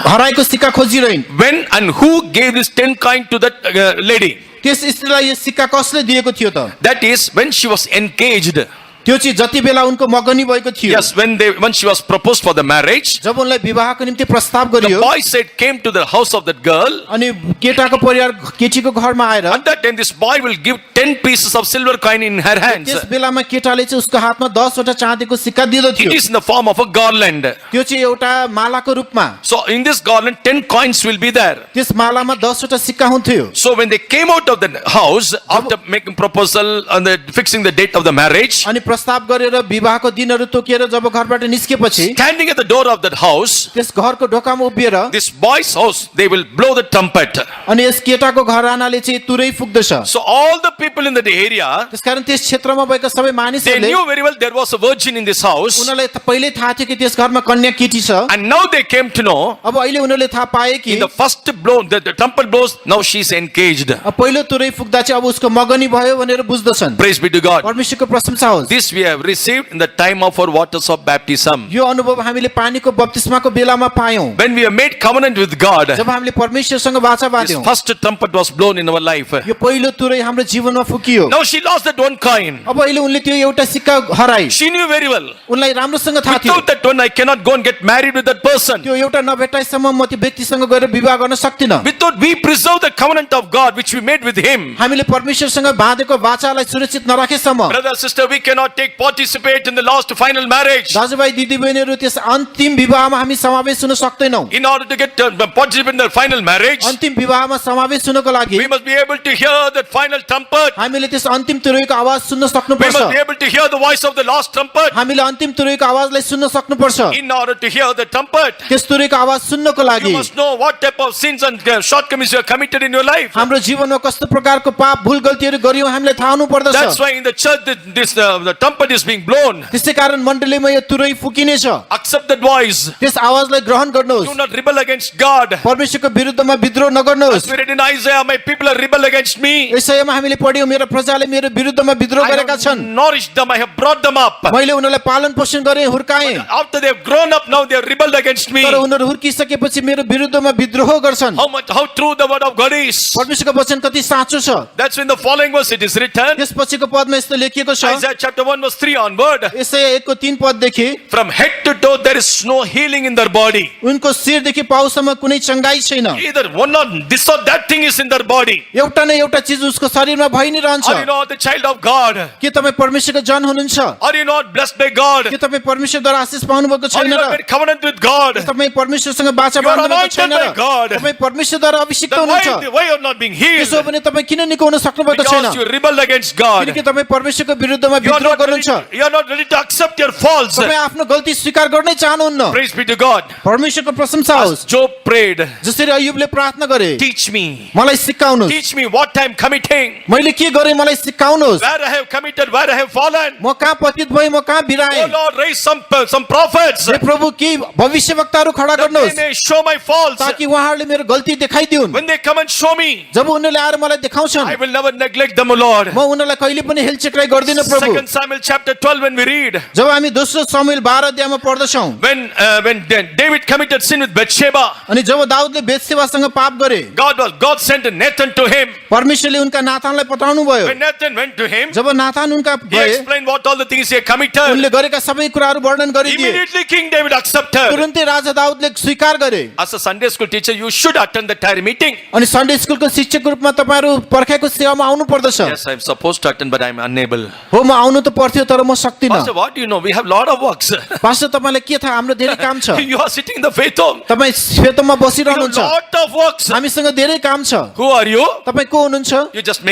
हराएको सिक्का खोजिरहिन्
When and who gave this 10 coin to that lady?
त्यस स्त्रीलाई यो सिक्का कसले दिएको थियो त?
That is when she was engaged.
त्यो चाहिँ जति बेला उनको मगनी भएको थियो,
Yes, when she was proposed for the marriage,
जब उनलाई विवाहको निम्ति प्रस्ताव
the
गरियो
boy said came to the house of that girl.
अनि केटाको परिवार केटीको घरमा आएर
At that time, this boy will give 10 pieces of silver coin in her hands.
त्यस बेलामा केटाले चाहिँ उसको हातमा 10 वटा चाँदीको सिक्का दिँदो
It
थियो।
is in the form of a garland.
त्यो चाहिँ एउटा मालाको रूपमा,
So in this garland, 10 coins will be there.
त्यस मालामा 10 वटा सिक्का हुन्थ्यो।
So when they came out of the house after making proposal and fixing the date of the marriage,
अनि प्रस्ताव गरेर विवाहको दिनहरू तोकेर जब घरबाट निस्केपछि
standing at the door of that house,
त्यस घरको ढोकामा उभिएर
this boy's house, they will blow the trumpet.
अनि यस केटाको घरानाले चाहिँ तुरै फुक्दछ।
So all the people in that area,
त्यसकारण त्यस क्षेत्रमा भएका सबै
they
मानिसहरूले
knew very well there was a virgin in this house.
उनीहरूलाई पहिल्यै थाहा थियो कि त्यस घरमा कन्या केटी छ।
And now they came to know,
अब अहिले उनीहरूले थाहा पाए कि
in the first blow, the trumpet blows, now she is engaged.
पहिलो तुरै फुक्दा चाहिँ अब उसको मगनी भयो भनेर बुझ्दछन्।
Praise be to God.
परमेश्वरको प्रशंसा होस्।
This we have received in the time of our waters of baptism.
यो अनुभव हामीले पानीको बप्तिस्माको बेलामा पायौं।
When we have made covenant with God,
जब हामीले परमेश्वरसँग वाचा
this
बाँध्यौं,
first trumpet was blown in our life.
यो पहिलो तुरै हाम्रो जीवनमा फुकियो।
Now she lost that one coin.
अब अहिले उनले त्यो एउटा सिक्का हराए।
She knew very well.
उनलाई राम्रोसँग थाहा थियो
Without that one, I cannot go and get married with that person.
त्यो एउटा नभेटाइसम्म म त्यो व्यक्तिसँग गएर विवाह गर्न सक्दिनँ।
Without we preserve the covenant of God which we made with him.
हामीले परमेश्वरसँग बाँधेको वाचालाई सुरक्षित नराखेसम्म
Brother, sister, we cannot participate in the last final marriage.
दाजुभाइ दिदीबहिनीहरू त्यस अन्तिम विवाहमा हामी समावेश हुन सक्दैनौँ।
In order to get participate in the final marriage,
अन्तिम विवाहमा समावेश हुनको लागि
we must be able to hear that final trumpet.
हामीले त्यस अन्तिम तुरैको आवाज सुन्न
We
सक्नुपर्छ।
must be able to hear the voice of the last trumpet.
हामीले अन्तिम तुरैको आवाजलाई सुन्न सक्नुपर्छ।
In order to hear the trumpet,
त्यस तुरैको आवाज सुन्नको लागि
you must know what type of sins and shortcomings you have committed in your life.
हाम्रो जीवनमा कस्तो प्रकारको पाप भुल गल्तीहरू गर्यौं हामीलाई थाहा हुनु पर्दछ।
That's why in the church the trumpet is being blown.
त्यसै कारण मण्डलीमा यो तुरै फुकिनेछ।
Accept that voice.
त्यस आवाजलाई ग्रहण गर्नुहोस्।
Do not rebel against God.
परमेश्वरको विरुद्धमा विद्रोह नगर्नुहोस्।
As we read in Isaiah, my people are rebel against me.
यसैमा हामीले पढ्यौं मेरो प्रजाले मेरो विरुद्धमा विद्रोह
I
गरेका
have
छन्।
nourished them, I have brought them up.
मैले उनीहरूलाई पालन पोषण गरेँ, हुर्काएँ।
After they have grown up, now they have rebelled against me.
तर उनीहरू हुर्किसकेपछि मेरो विरुद्धमा विद्रोह गर्छन्।
How true the word of God is.
परमेश्वरको वचन कति साँचो छ।
That's when the following verse it is written.
त्यसपछिको पदमा यस्तो लेखिएको छ,
Isaiah chapter 1 verse 3 onward.
यसै 1को 3 पददेखि,
From head to toe there is no healing in their body.
उनको शिरदेखि पाउसम्म कुनै चंगाई छैन।
Either one or this or that thing is in their body.
एउटा न एउटा चीज उसको शरीरमा भइ नै रहन्छ।
Are you not the child of God?
के तपाईँ परमेश्वरको जन हुनुहुन्छ?
Are you not blessed by God?
के तपाईँ परमेश्वरद्वारा आशिष पाउनु भएको
Are
छैन
you not
र?
made covenant with God?
के तपाईँ परमेश्वरसँग बाचा
You are
बाँध्नु भएको
anointed
छैन
by
र?
God.
तपाईँ परमेश्वरद्वारा अभिषिक्त
Then
हुनुहुन्छ।
why you are not being healed?
त्यसो भने तपाईँ किन निको हुन सक्नु भएको छैन?
Because you rebelled against God.
किनकि तपाईँ परमेश्वरको विरुद्धमा
You are
विद्रोह
not ready,
गर्नुहुन्छ।
you are not ready to accept your faults.
तपाईँ आफ्नो गल्ती स्वीकार गर्नै चाहनुहुन्न।
Praise be to God.
परमेश्वरको प्रशंसा
As
होस्।
Job prayed,
जसरी अयुबले प्रार्थना गरे,
teach me,
मलाई सिकाउनुहोस्।
teach me what I am committing,
मैले के गरेँ मलाई सिकाउनुहोस्।
where I have committed, where I have fallen.
म कहाँ पतित भएँ, म कहाँ
Oh
बिराएँ।
Lord, raise some prophets
हे प्रभु के भविष्यवक्ताहरू खडा
that they
गर्नुहोस्
may show my faults.
ताकि उहाँहरूले मेरो गल्ती देखाइदिउन्।
When they come and show me,
जब उनीहरूले आएर मलाई देखाउँछन्,
I will never neglect them, O Lord.
म उनीहरूलाई कहिले पनि हेलचेक्राइ गर्दिनँ प्रभु।
2 Samuel chapter 12 when we read,
जब हामी दोस्रो शमूएल 12 अध्यायमा पढ्दछौँ,
when David committed sin with Bathsheba,
अनि जब दाउदले बेतसेबासँग पाप गरे,
God sent Nathan to him.
परमेश्वरले उनका नातानलाई पठाउनु भयो।
When Nathan went to him,
जब नातान उनका
he
गए,
explained what all the things he had committed.
उनले गरेका सबै कुराहरू वर्णन गरिदिए।
Immediately King David accepted.
तुरुन्तै राजा दाउदले स्वीकार गरे।
As a Sunday school teacher, you should attend the entire meeting.
अनि सन्डे स्कुलको शिक्षकको रूपमा तपाईँहरू पर्खाइको सेवामा आउनु पर्दछ।
Yes, I'm supposed to attend, but I'm unable.
हो म आउनु त पर्थ्यो तर म सक्दिनँ।
Pastor, what do you know? We have lot of works.
Pastor तपाईँलाई के थाहा, हाम्रो धेरै काम छ।
You are sitting in the faith home.
तपाईँ श्वेतमा
You have
बसिरहनुहुन्छ,
lot of works.
हामीसँग धेरै काम छ।
Who are you?
तपाईँ को हुनुहुन्छ?
You just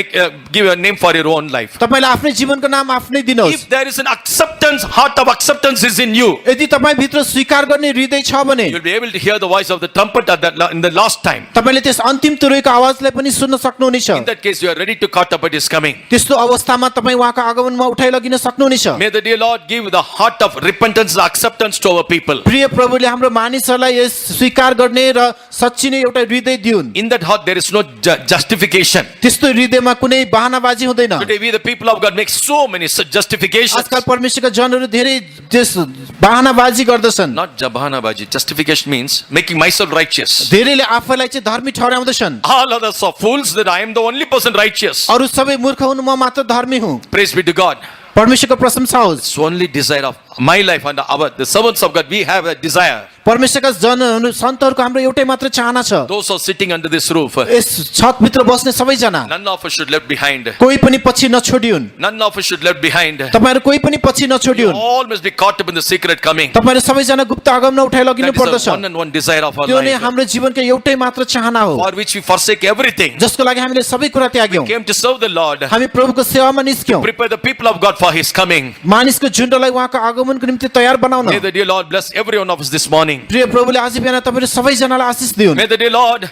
give a name for your own life.
तपाईँले आफ्नै जीवनको नाम आफ्नै दिनुहोस्।
If there is an acceptance, heart of acceptance is in you,
यदि तपाईँ भित्र स्वीकार गर्ने हृदय छ भने
you'll be able to hear the voice of the trumpet in the last time.
तपाईँले त्यस अन्तिम तुरैको आवाजलाई पनि सुन्न सक्नुहुनेछ।
In that case, you are ready to cut up it is coming.
त्यस्तो अवस्थामा तपाईँ उहाँको आगमनमा उठाइ लगिन सक्नुहुनेछ।
May the dear Lord give the heart of repentance, acceptance acceptance to our people.
प्रिय प्रभुले हाम्रो मानिसहरूलाई यस स्वीकार गर्ने र साँच्चै नै एउटा हृदय दिउन्।
In that heart there is no justification.
त्यस्तो हृदयमा कुनै बहानाबाजी हुँदैन।
Today we the people of God make so many such justifications.
आजकल परमेश्वरका जनहरू धेरै त्यस बहानाबाजी गर्दछन्।
Not jabhana baji. Justification means making myself righteous.
धेरैले आफैलाई चाहिँ धर्मी ठहराउँदछन्।
All others are fools, that I am the only person righteous.
अरू सबै मूर्ख हुन्, म मात्र धर्मी हुँ।
Praise be to God.
परमेश्वरको प्रशंसा होस्।
It's only desire of my life and the servants of God. We have a desire.
परमेश्वरका जनहरू सन्तहरूको हाम्रो एउटै मात्र चाहना छ।
Those who are sitting under this roof,
यस छतभित्र बस्ने सबैजना
none of us should left behind.
कोही पनि पछि नछोडिउन्।
None of us should left behind.
तपाईहरु कोही पनि पछि नछोडिउन्।
All must be caught up in the secret coming.
तपाईहरु सबैजना गुप्त आगमन उठाइ लगिनु
That is
पर्दछ।
the one and one desire of our
त्यो नै
life,
हाम्रो जीवनको एउटै मात्र चाहना हो,
for which we forsake everything.
जसको लागि हामीले सबै कुरा त्याग्यौं।
Came to serve the Lord,
हामी प्रभुको सेवामा निस्क्यौं।
prepare the people of God for His coming.
मानिसको झुण्डलाई उहाँको आगमनको निम्ति तयार बनाउन।
May the dear Lord bless every one of us this morning.
प्रिय प्रभुले आज बिहान तपाईहरु सबैजनालाई आशिष दिउन्।
May the dear Lord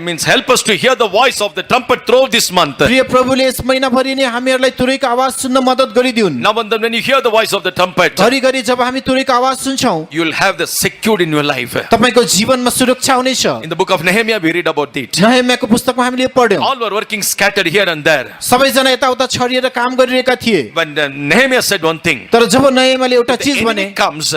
means help us to hear the voice of the trumpet through this month.
प्रिय प्रभुले यस महिनाभरि नै हामीहरुलाई तुरैको आवाज सुन्न मद्दत गरिदिउन्।
Now and then when you hear the voice of the trumpet,
घरिघरि जब हामी तुरैको आवाज सुन्छौं,
you will have the secured in your life.
तपाईको जीवनमा सुरक्षा हुनेछ।
In the book of Nehemiah we read about it.
नहम्याको पुस्तकमा हामीले पढ्यौं।
All were working scattered here and there.
सबैजना यताउता छरिएर काम गरिरहेका थिए।
When Nehemiah said one thing,
तर जब नहम्याले एउटा
the
चीज भने,
enemy comes,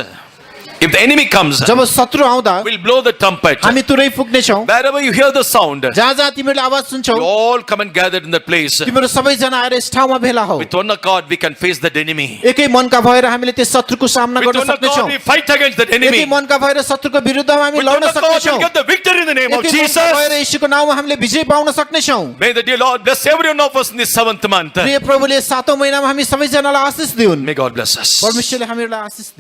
if the enemy comes,
जब शत्रु आउँदा
we'll blow the trumpet.
हामी तुरै फुक्ने छौं।
Wherever you hear the sound, you
जहाँ जहाँ तिमीहरूले आवाज सुन्छौ,
all come and gather in that place.
तिमीहरू सबैजना आएर यस ठाउँमा भेला हौ।
With one accord we can face that enemy.
एकै मनका भएर हामीले त्यस शत्रुको सामना
With
गर्न
one
सक्ने
accord
छौं।
we fight against that
एकै
enemy.
मनका भएर शत्रुको विरुद्धमा हामी
With
लड्न
one
सक्ने
accord
छौं।
we'll get the victory in the name of
एकै मनका भएर
Jesus.
येशूको नाउँमा हामीले विजय पाउन सक्ने छौं।
May the dear Lord bless every one of us in this 7th month.
प्रिय प्रभुले 7औं महिनामा हामी सबैजनालाई आशिष दिउन्।
May God bless us.
परमेश्वरले हामीहरूलाई आशिष